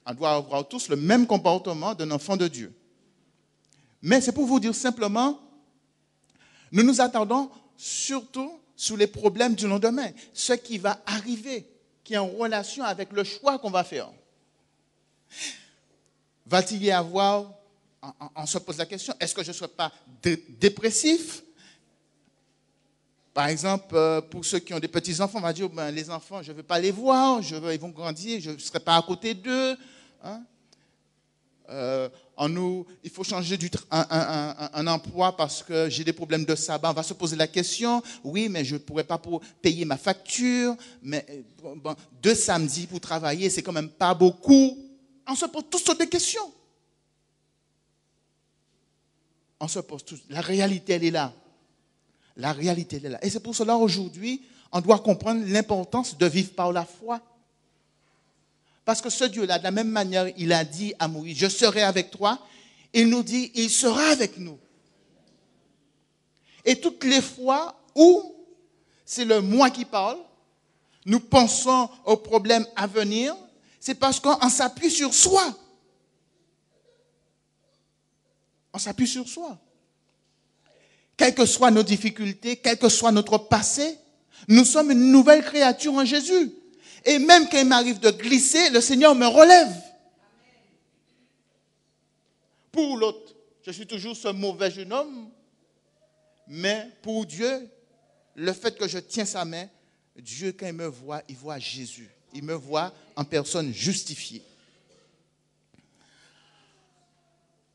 On doit avoir tous le même comportement d'un enfant de Dieu. Mais c'est pour vous dire simplement, nous nous attendons surtout sur les problèmes du lendemain, ce qui va arriver, qui est en relation avec le choix qu'on va faire. Va-t-il y avoir, on se pose la question, est-ce que je ne serai pas dépressif? Par exemple, pour ceux qui ont des petits-enfants, on va dire, ben, les enfants, je ne veux pas les voir, ils vont grandir, je ne serai pas à côté d'eux. Hein? Il faut changer un emploi parce que j'ai des problèmes de sabbat. On va se poser la question, oui, mais je ne pourrais pas payer ma facture, mais bon, 2 samedis pour travailler, c'est quand même pas beaucoup. On se pose toutes sortes de questions. On se pose tous. La réalité, elle est là. La réalité, elle est là. Et c'est pour cela, aujourd'hui, on doit comprendre l'importance de vivre par la foi. Parce que ce Dieu-là, de la même manière, il a dit à Moïse, je serai avec toi. Il nous dit, il sera avec nous. Et toutes les fois où c'est le moi qui parle, nous pensons aux problèmes à venir, c'est parce qu'on s'appuie sur soi. On s'appuie sur soi. Quelles que soient nos difficultés, quel que soit notre passé, nous sommes une nouvelle créature en Jésus. Et même quand il m'arrive de glisser, le Seigneur me relève. Pour l'autre, je suis toujours ce mauvais jeune homme, mais pour Dieu, le fait que je tiens sa main, Dieu, quand il me voit, il voit Jésus. Il me voit en personne justifiée.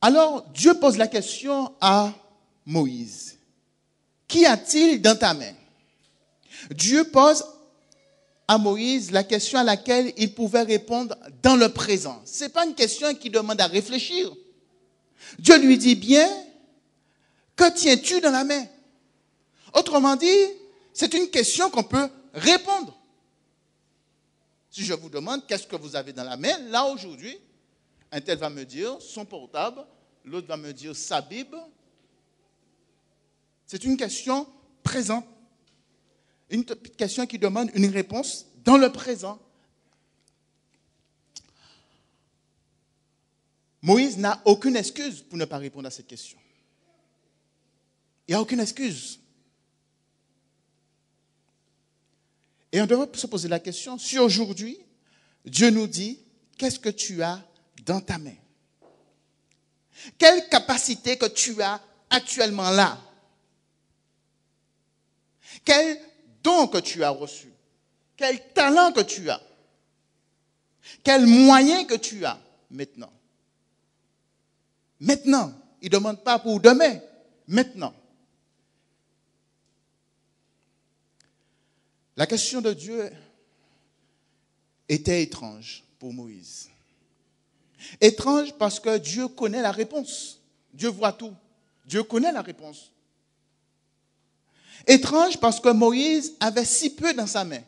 Alors, Dieu pose la question à Moïse. Qu'y a-t-il dans ta main? Dieu pose à Moïse la question à laquelle il pouvait répondre dans le présent. Ce n'est pas une question qui demande à réfléchir. Dieu lui dit bien, que tiens-tu dans la main? Autrement dit, c'est une question qu'on peut répondre. Si je vous demande qu'est-ce que vous avez dans la main, là aujourd'hui, un tel va me dire son portable, l'autre va me dire sa Bible. C'est une question présente. Une question qui demande une réponse dans le présent. Moïse n'a aucune excuse pour ne pas répondre à cette question. Il n'y a aucune excuse. Et on devrait se poser la question, si aujourd'hui, Dieu nous dit, qu'est-ce que tu as dans ta main? Quelle capacité que tu as actuellement là? Quel don que tu as reçu? Quel talent que tu as? Quel moyen que tu as maintenant? Maintenant. Il ne demande pas pour demain. Maintenant. La question de Dieu était étrange pour Moïse. Étrange parce que Dieu connaît la réponse. Dieu voit tout. Dieu connaît la réponse. Étrange parce que Moïse avait si peu dans sa main.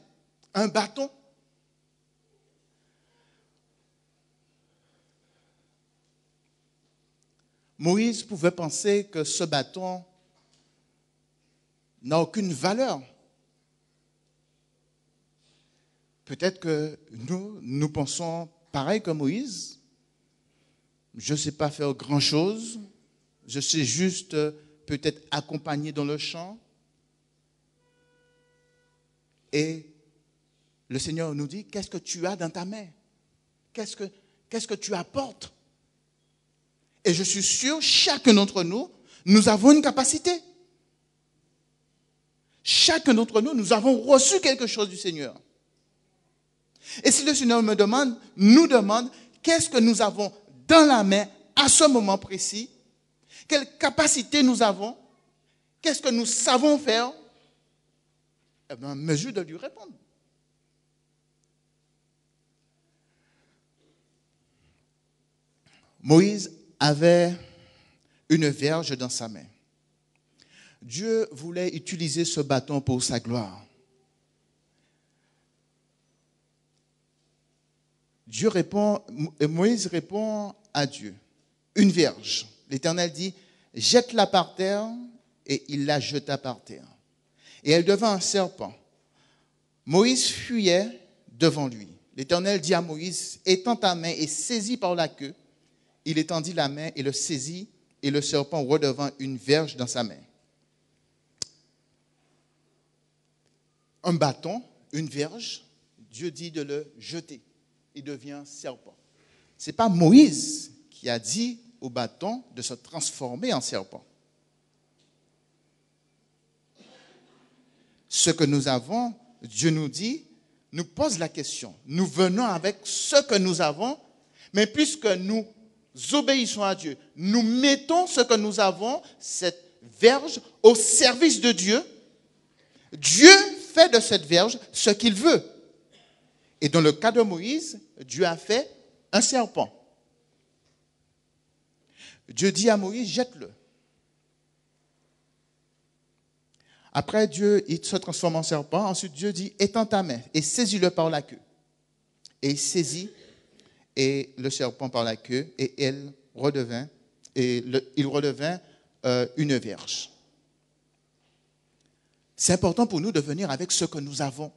Un bâton. Moïse pouvait penser que ce bâton n'a aucune valeur. Peut-être que nous pensons pareil que Moïse. Je ne sais pas faire grand-chose. Je sais juste peut-être accompagner dans le champ. Et le Seigneur nous dit, qu'est-ce que tu as dans ta main? Qu'est-ce que tu apportes? Et je suis sûr, chacun d'entre nous, nous avons une capacité. Chacun d'entre nous, nous avons reçu quelque chose du Seigneur. Et si le Seigneur nous demande, qu'est-ce que nous avons dans la main à ce moment précis? Quelle capacité nous avons? Qu'est-ce que nous savons faire? Eh bien, en mesure de lui répondre. Moïse avait une verge dans sa main. Dieu voulait utiliser ce bâton pour sa gloire. Moïse répond à Dieu. Une verge. L'Éternel dit, jette-la par terre, et il la jeta par terre. Et elle devint un serpent. Moïse fuyait devant lui. L'Éternel dit à Moïse, étends ta main et saisis par la queue. Il étendit la main et le saisit, et le serpent redevint une verge dans sa main. Un bâton, une verge, Dieu dit de le jeter. Il devient serpent. Ce n'est pas Moïse qui a dit au bâton de se transformer en serpent. Ce que nous avons, Dieu nous dit, nous pose la question. Nous venons avec ce que nous avons, mais puisque nous obéissons à Dieu, nous mettons ce que nous avons, cette verge, au service de Dieu. Dieu fait de cette verge ce qu'il veut. Et dans le cas de Moïse, Dieu a fait un serpent. Dieu dit à Moïse, jette-le. Après, Dieu il se transforme en serpent. Ensuite, Dieu dit, étends ta main et saisis-le par la queue. Et il saisit le serpent par la queue et il redevint une verge. C'est important pour nous de venir avec ce que nous avons.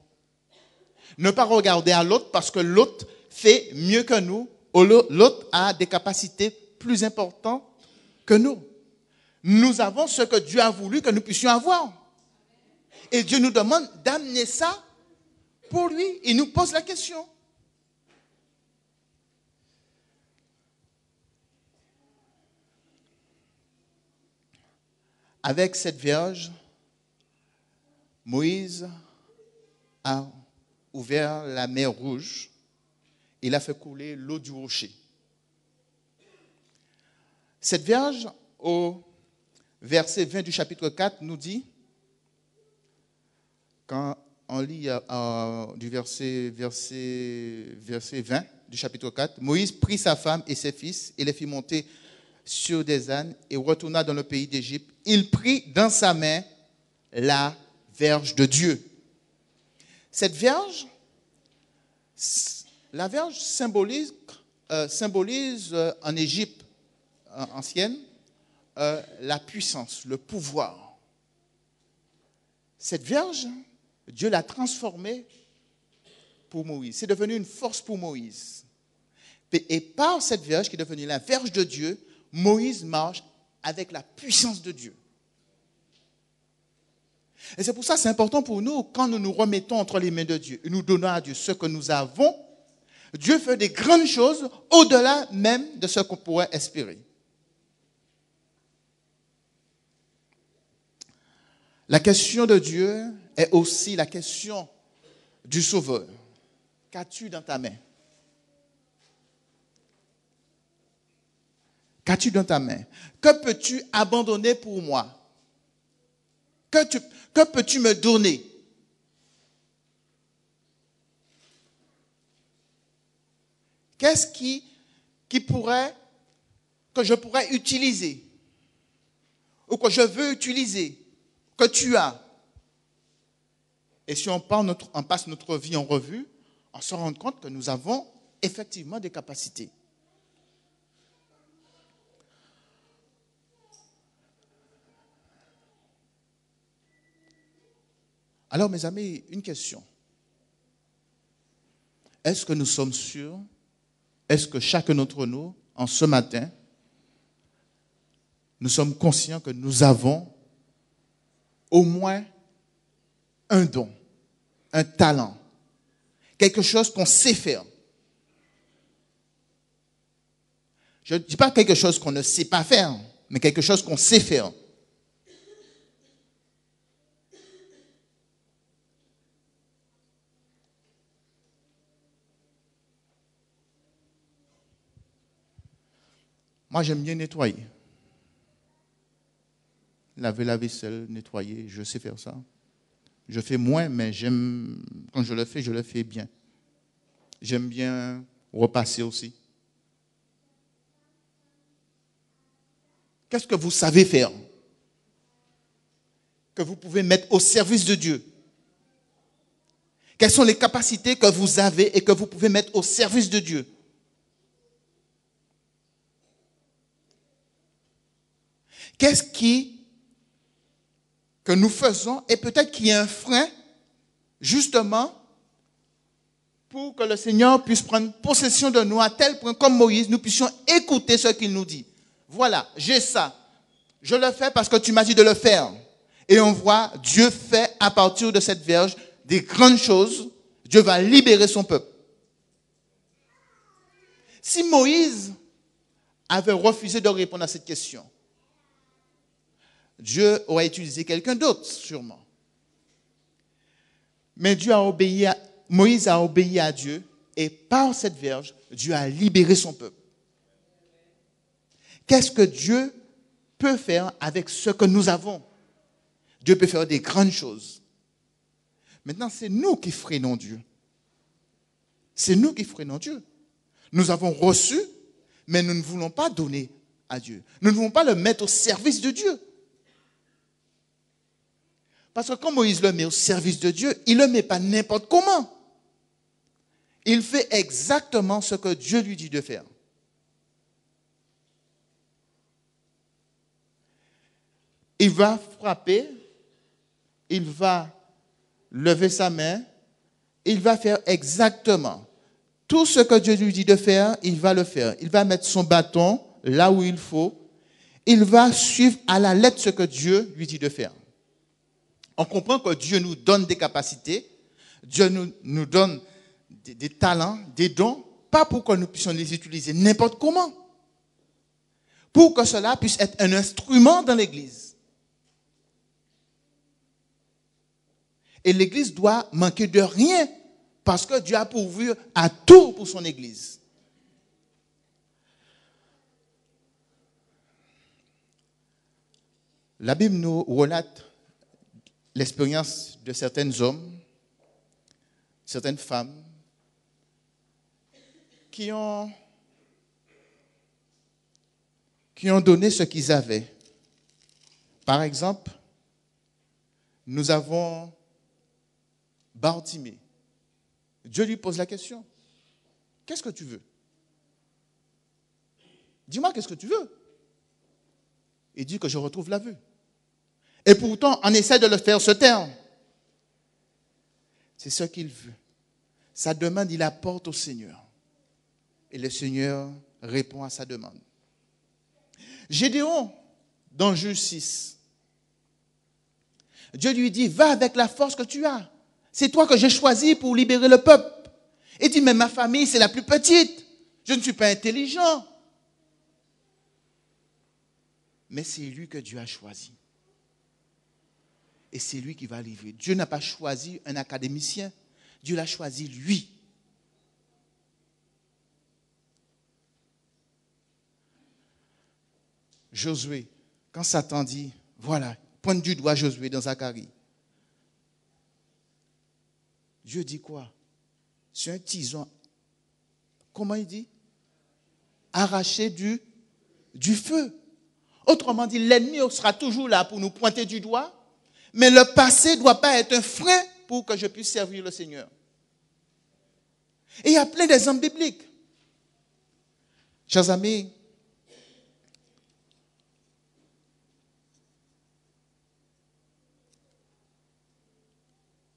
Ne pas regarder à l'autre parce que l'autre fait mieux que nous, ou l'autre a des capacités plus importantes que nous. Nous avons ce que Dieu a voulu que nous puissions avoir. Et Dieu nous demande d'amener ça pour lui. Il nous pose la question. Avec cette verge, Moïse a ouvert la mer Rouge. Il a fait couler l'eau du rocher. Cette verge, au verset 20 du chapitre 4, nous dit, quand on lit du verset 20 du chapitre 4, Moïse prit sa femme et ses fils et les fit monter sur des ânes et retourna dans le pays d'Égypte. Il prit dans sa main la verge de Dieu. Cette verge, la verge symbolise en Égypte ancienne la puissance, le pouvoir. Cette verge, Dieu l'a transformée pour Moïse. C'est devenu une force pour Moïse. Et par cette verge qui est devenue la verge de Dieu, Moïse marche avec la puissance de Dieu. Et c'est pour ça que c'est important pour nous, quand nous nous remettons entre les mains de Dieu et nous donnons à Dieu ce que nous avons, Dieu fait des grandes choses au-delà même de ce qu'on pourrait espérer. La question de Dieu est aussi la question du Sauveur. Qu'as-tu dans ta main? Qu'as-tu dans ta main? Que peux-tu abandonner pour moi? Que peux-tu me donner? Qu'est-ce qui que je pourrais utiliser, ou que je veux utiliser, que tu as. Et si on passe notre vie en revue, on se rend compte que nous avons effectivement des capacités. Alors, mes amis, une question. Est-ce que nous sommes sûrs, est-ce que chacun d'entre nous, en ce matin, nous sommes conscients que nous avons au moins un don, un talent, quelque chose qu'on sait faire? Je ne dis pas quelque chose qu'on ne sait pas faire, mais quelque chose qu'on sait faire. Moi, j'aime bien nettoyer. Laver la vaisselle, nettoyer, je sais faire ça. Je fais moins, mais quand je le fais bien. J'aime bien repasser aussi. Qu'est-ce que vous savez faire? Que vous pouvez mettre au service de Dieu? Quelles sont les capacités que vous avez et que vous pouvez mettre au service de Dieu? Qu'est-ce que nous faisons et peut-être qu'il y a un frein justement pour que le Seigneur puisse prendre possession de nous à tel point, comme Moïse, nous puissions écouter ce qu'il nous dit. Voilà, j'ai ça. Je le fais parce que tu m'as dit de le faire. Et on voit, Dieu fait à partir de cette verge des grandes choses. Dieu va libérer son peuple. Si Moïse avait refusé de répondre à cette question, Dieu aurait utilisé quelqu'un d'autre, sûrement. Mais Moïse a obéi à Dieu et par cette verge, Dieu a libéré son peuple. Qu'est-ce que Dieu peut faire avec ce que nous avons? Dieu peut faire des grandes choses. Maintenant, c'est nous qui freinons Dieu. C'est nous qui freinons Dieu. Nous avons reçu, mais nous ne voulons pas donner à Dieu. Nous ne voulons pas le mettre au service de Dieu. Parce que quand Moïse le met au service de Dieu, il ne le met pas n'importe comment. Il fait exactement ce que Dieu lui dit de faire. Il va frapper, il va lever sa main, il va faire exactement tout ce que Dieu lui dit de faire, il va le faire. Il va mettre son bâton là où il faut. Il va suivre à la lettre ce que Dieu lui dit de faire. On comprend que Dieu nous donne des capacités, Dieu nous donne des talents, des dons, pas pour que nous puissions les utiliser n'importe comment. Pour que cela puisse être un instrument dans l'Église. Et l'Église doit manquer de rien parce que Dieu a pourvu à tout pour son Église. La Bible nous relate l'expérience de certains hommes, certaines femmes qui ont donné ce qu'ils avaient. Par exemple, nous avons Bartimée. Dieu lui pose la question. Qu'est-ce que tu veux? Dis-moi, qu'est-ce que tu veux? Il dit que je retrouve la vue. Et pourtant, on essaie de le faire se taire. C'est ce qu'il veut. Sa demande, il apporte au Seigneur. Et le Seigneur répond à sa demande. Gédéon, dans Juge 6, Dieu lui dit, va avec la force que tu as. C'est toi que j'ai choisi pour libérer le peuple. Il dit, mais ma famille, c'est la plus petite. Je ne suis pas intelligent. Mais c'est lui que Dieu a choisi. Et c'est lui qui va livrer. Dieu n'a pas choisi un académicien. Dieu l'a choisi lui. Josué, quand Satan dit, voilà, pointe du doigt Josué dans Zacharie. Dieu dit quoi? C'est un tison. Comment il dit? arraché du feu. Autrement dit, l'ennemi sera toujours là pour nous pointer du doigt, mais le passé ne doit pas être un frein pour que je puisse servir le Seigneur. Et il y a plein d'exemples bibliques. Chers amis,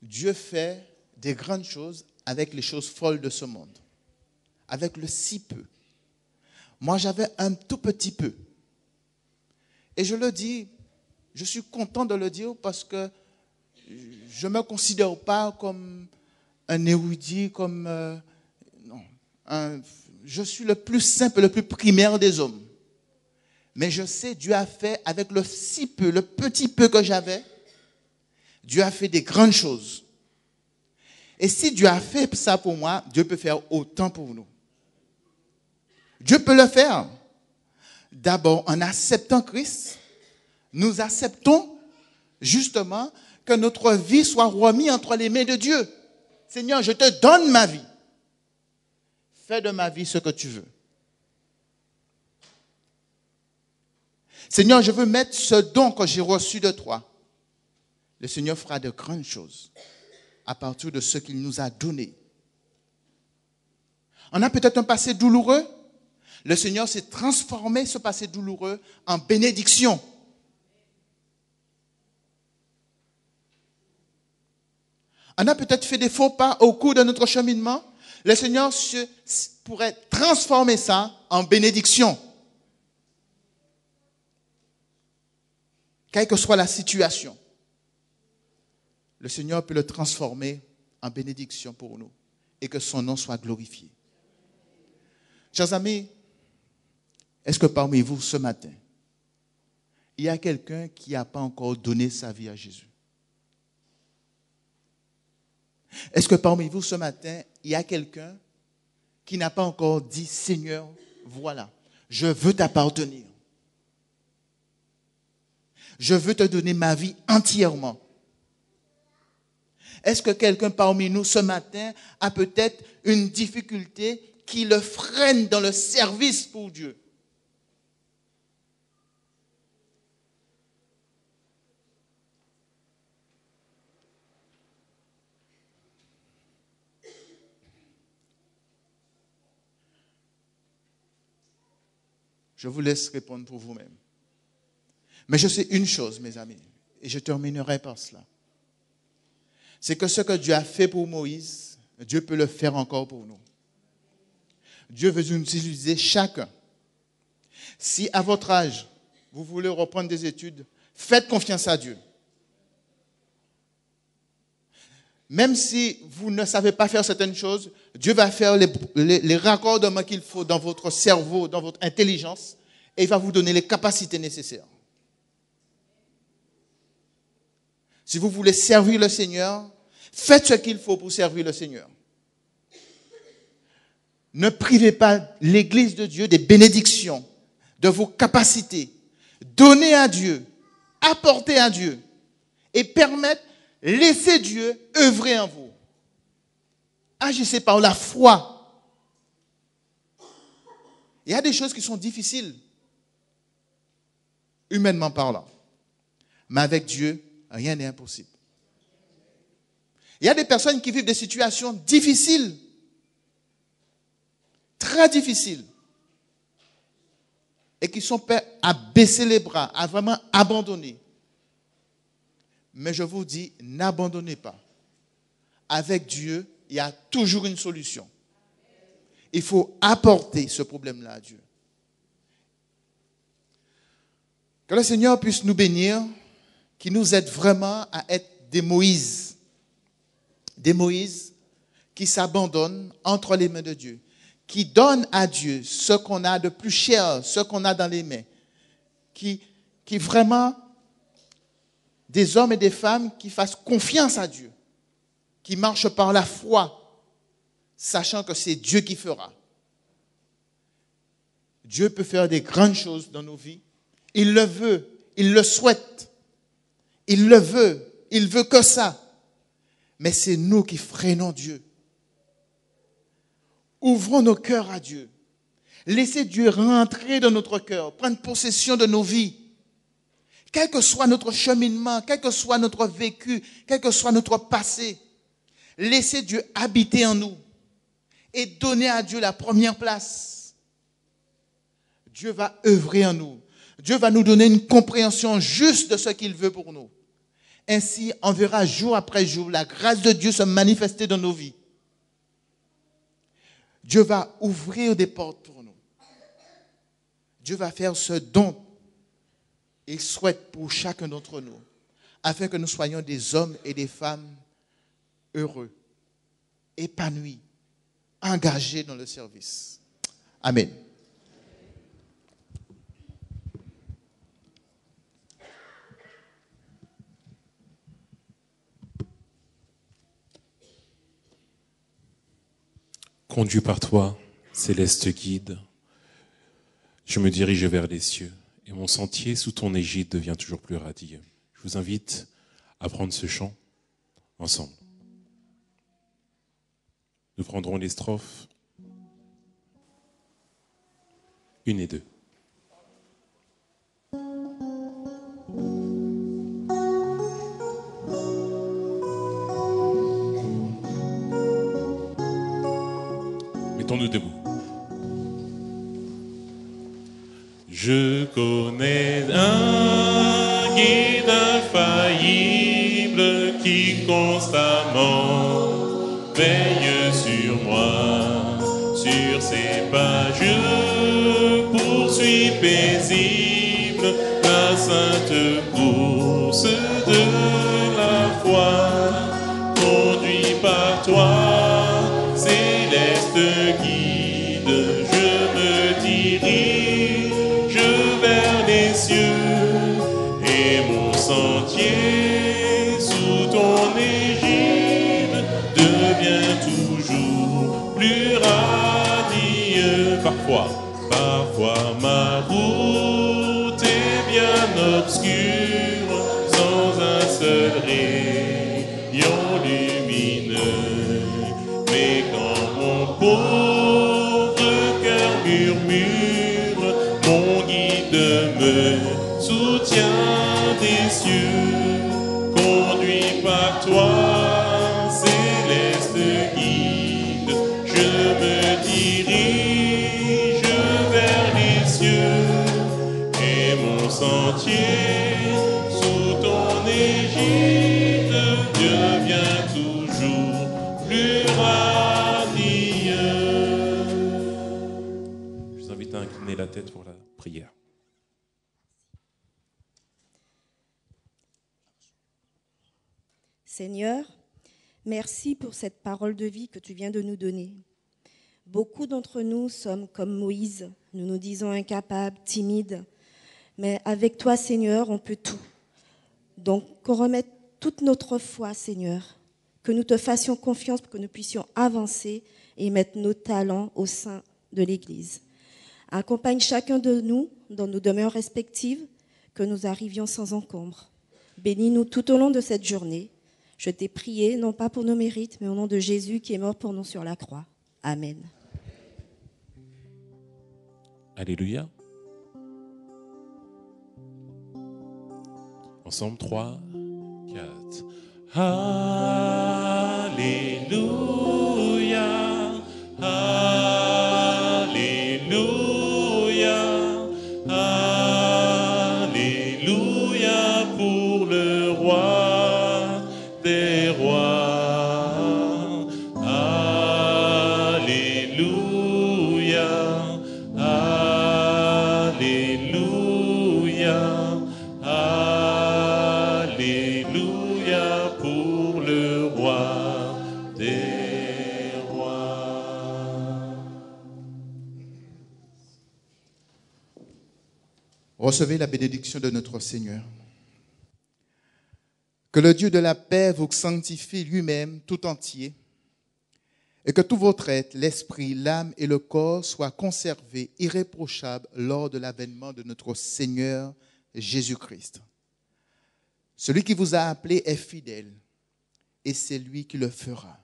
Dieu fait des grandes choses avec les choses folles de ce monde, avec le si peu. Moi, j'avais un tout petit peu. Et je le dis, je suis content de le dire parce que je ne me considère pas comme un érudit, je suis le plus simple, le plus primaire des hommes. Mais je sais, Dieu a fait avec le si peu, le petit peu que j'avais, Dieu a fait des grandes choses. Et si Dieu a fait ça pour moi, Dieu peut faire autant pour nous. Dieu peut le faire. D'abord, en acceptant Christ, nous acceptons justement que notre vie soit remise entre les mains de Dieu. Seigneur, je te donne ma vie. Fais de ma vie ce que tu veux. Seigneur, je veux mettre ce don que j'ai reçu de toi. Le Seigneur fera de grandes choses à partir de ce qu'il nous a donné. On a peut-être un passé douloureux. Le Seigneur s'est transformé ce passé douloureux en bénédiction. On a peut-être fait des faux pas au cours de notre cheminement. Le Seigneur pourrait transformer ça en bénédiction. Quelle que soit la situation, le Seigneur peut le transformer en bénédiction pour nous et que son nom soit glorifié. Chers amis, est-ce que parmi vous ce matin, il y a quelqu'un qui n'a pas encore donné sa vie à Jésus? Est-ce que parmi vous ce matin, il y a quelqu'un qui n'a pas encore dit, Seigneur, voilà, je veux t'appartenir. Je veux te donner ma vie entièrement. Est-ce que quelqu'un parmi nous ce matin a peut-être une difficulté qui le freine dans le service pour Dieu? Je vous laisse répondre pour vous-même. Mais je sais une chose, mes amis, et je terminerai par cela. C'est que ce que Dieu a fait pour Moïse, Dieu peut le faire encore pour nous. Dieu veut nous utiliser chacun. Si à votre âge, vous voulez reprendre des études, faites confiance à Dieu. Même si vous ne savez pas faire certaines choses, Dieu va faire les raccordements qu'il faut dans votre cerveau, dans votre intelligence, et il va vous donner les capacités nécessaires. Si vous voulez servir le Seigneur, faites ce qu'il faut pour servir le Seigneur. Ne privez pas l'Église de Dieu des bénédictions, de vos capacités. Donnez à Dieu, apportez à Dieu et permettez, laissez Dieu œuvrer en vous. Agissez par la foi. Il y a des choses qui sont difficiles, humainement parlant. Mais avec Dieu, rien n'est impossible. Il y a des personnes qui vivent des situations difficiles, très difficiles, et qui sont prêts à baisser les bras, à vraiment abandonner. Mais je vous dis, n'abandonnez pas. Avec Dieu, il y a toujours une solution. Il faut apporter ce problème-là à Dieu. Que le Seigneur puisse nous bénir, qu'il nous aide vraiment à être des Moïse qui s'abandonnent entre les mains de Dieu, qui donnent à Dieu ce qu'on a de plus cher, ce qu'on a dans les mains, qui vraiment, des hommes et des femmes qui fassent confiance à Dieu, qui marchent par la foi, sachant que c'est Dieu qui fera. Dieu peut faire des grandes choses dans nos vies. Il le veut, il le souhaite. Il le veut, il veut que ça. Mais c'est nous qui freinons Dieu. Ouvrons nos cœurs à Dieu. Laissez Dieu rentrer dans notre cœur, prendre possession de nos vies. Quel que soit notre cheminement, quel que soit notre vécu, quel que soit notre passé, laissez Dieu habiter en nous et donner à Dieu la première place. Dieu va œuvrer en nous. Dieu va nous donner une compréhension juste de ce qu'il veut pour nous. Ainsi, on verra jour après jour la grâce de Dieu se manifester dans nos vies. Dieu va ouvrir des portes pour nous. Dieu va faire ce don il souhaite pour chacun d'entre nous, afin que nous soyons des hommes et des femmes heureux, épanouis, engagés dans le service. Amen. Conduit par toi, céleste guide, je me dirige vers les cieux. Et mon sentier sous ton égide devient toujours plus radieux. Je vous invite à prendre ce chant ensemble. Nous prendrons les strophes 1 et 2. Mettons-nous debout. Je connais un guide infaillible qui constamment veille sur moi, sur ses pas je poursuis paisible la sainte course de la foi, conduit par toi, céleste guide, je me dirige vers les cieux et mon sentier sous ton égide devient toujours plus radieux. Parfois ma route est bien obscure, sans un seul rayon lumineux. Mais quand mon pauvre cœur murmure, mon guide me soutient des cieux, conduit par toi, céleste guide, je me dirige vers les cieux, et mon sentier sous ton égide devient toujours plus radieux. Je vous invite à incliner la tête pour la prière. Seigneur, merci pour cette parole de vie que tu viens de nous donner. Beaucoup d'entre nous sommes comme Moïse, nous nous disons incapables, timides, mais avec toi, Seigneur, on peut tout. Donc, qu'on remette toute notre foi, Seigneur, que nous te fassions confiance pour que nous puissions avancer et mettre nos talents au sein de l'Église. Accompagne chacun de nous dans nos demeures respectives, que nous arrivions sans encombre. Bénis-nous tout au long de cette journée. Je t'ai prié, non pas pour nos mérites, mais au nom de Jésus qui est mort pour nous sur la croix. Amen. Alléluia. Ensemble, 3, 4. Alléluia. Alléluia. Alléluia pour le roi des rois. Alléluia. Alléluia. Alléluia pour le roi des rois. Recevez la bénédiction de notre Seigneur. Que le Dieu de la paix vous sanctifie lui-même tout entier et que tout votre être, l'esprit, l'âme et le corps soient conservés irréprochables lors de l'avènement de notre Seigneur Jésus-Christ. Celui qui vous a appelé est fidèle et c'est lui qui le fera.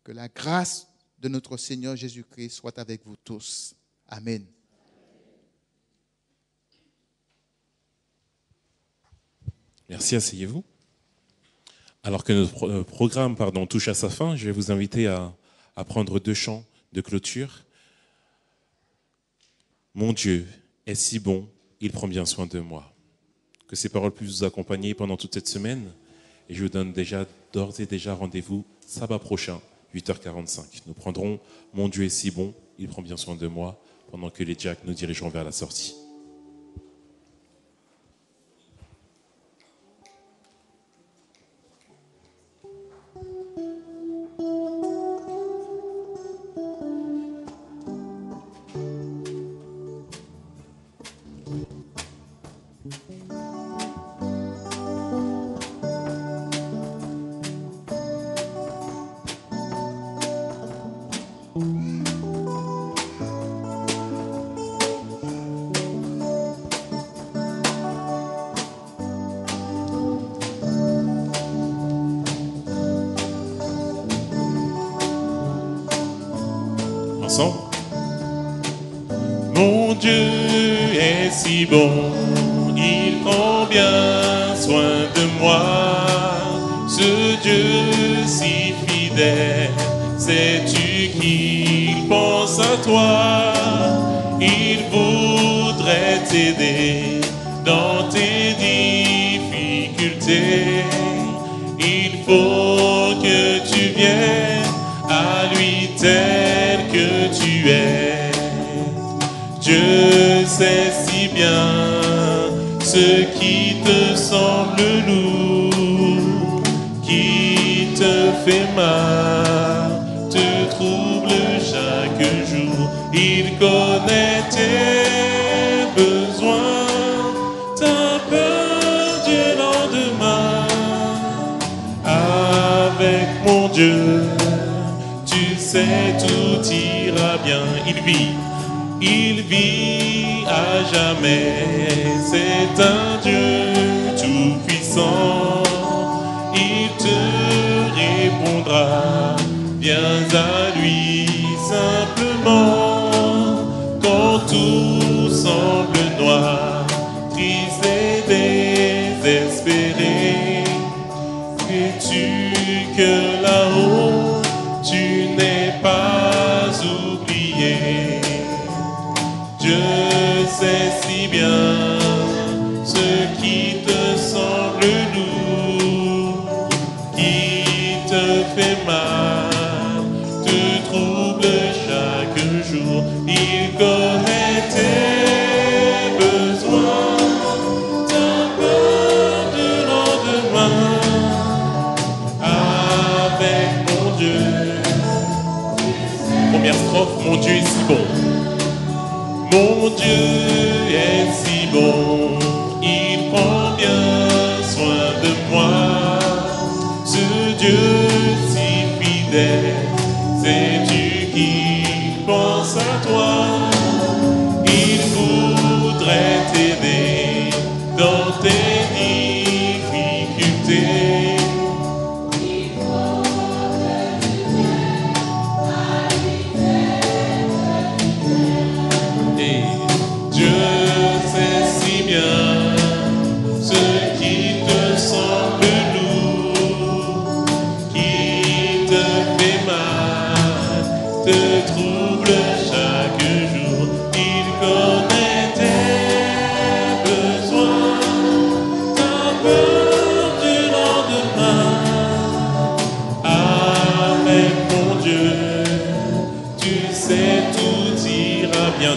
Que la grâce de notre Seigneur Jésus-Christ soit avec vous tous. Amen. Merci, asseyez-vous. Alors que notre programme touche à sa fin, je vais vous inviter à prendre 2 chants de clôture. Mon Dieu est si bon, il prend bien soin de moi. Que ces paroles puissent vous accompagner pendant toute cette semaine. Et je vous donne d'ores et déjà rendez-vous sabbat prochain, 8h45. Nous prendrons Mon Dieu est si bon, il prend bien soin de moi, pendant que les Jacks nous dirigeront vers la sortie. Ensemble. Mon Dieu est si bon, il prend bien soin de moi. Ce Dieu si fidèle, sais-tu qu'il pense à toi? Il voudrait t'aider dans tes difficultés. Il faut que tu viennes à lui tel que tu es. Dieu sait si bien ce qui te semble lourd, qui te fait mal, te trouble chaque jour. Il connaît tes besoins, ta peur du lendemain. Avec mon Dieu, tu sais tout ira bien. Il vit à jamais. C'est un Dieu tout-puissant. Il te répondra. Viens à lui simplement. Quand tout semble noir, triste et désespéré, sais-tu que là-haut, tu n'es pas oublié. Dieu sait si bien ce qui te semble lourd, qui te fait mal, te trouble chaque jour. Il connaît tes besoins, ta peur du lendemain. Avec mon Dieu. Première strophe, mon Dieu est si bon. Mon Dieu est si bon, il prend bien soin de moi. Ce Dieu si fidèle, sais-tu qu'il pense à toi? Il voudrait t'aider dans tes difficultés.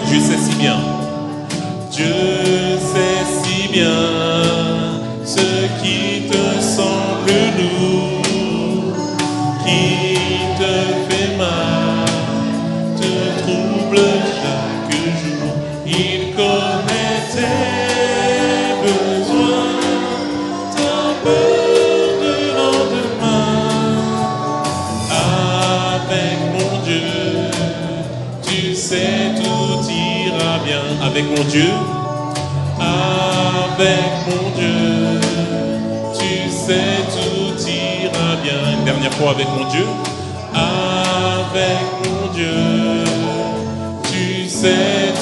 Dieu sait si bien, Dieu sait si bien ce qui te semble lourd, qui te fait mal, te trouble chaque jour. Il connaît tes besoins, ta peur du lendemain. Avec mon Dieu, tu sais tout ira bien. Avec mon Dieu, avec mon Dieu, tu sais tout ira bien. Une dernière fois avec mon Dieu, avec mon Dieu, tu sais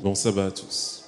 Bon sabbat à tous.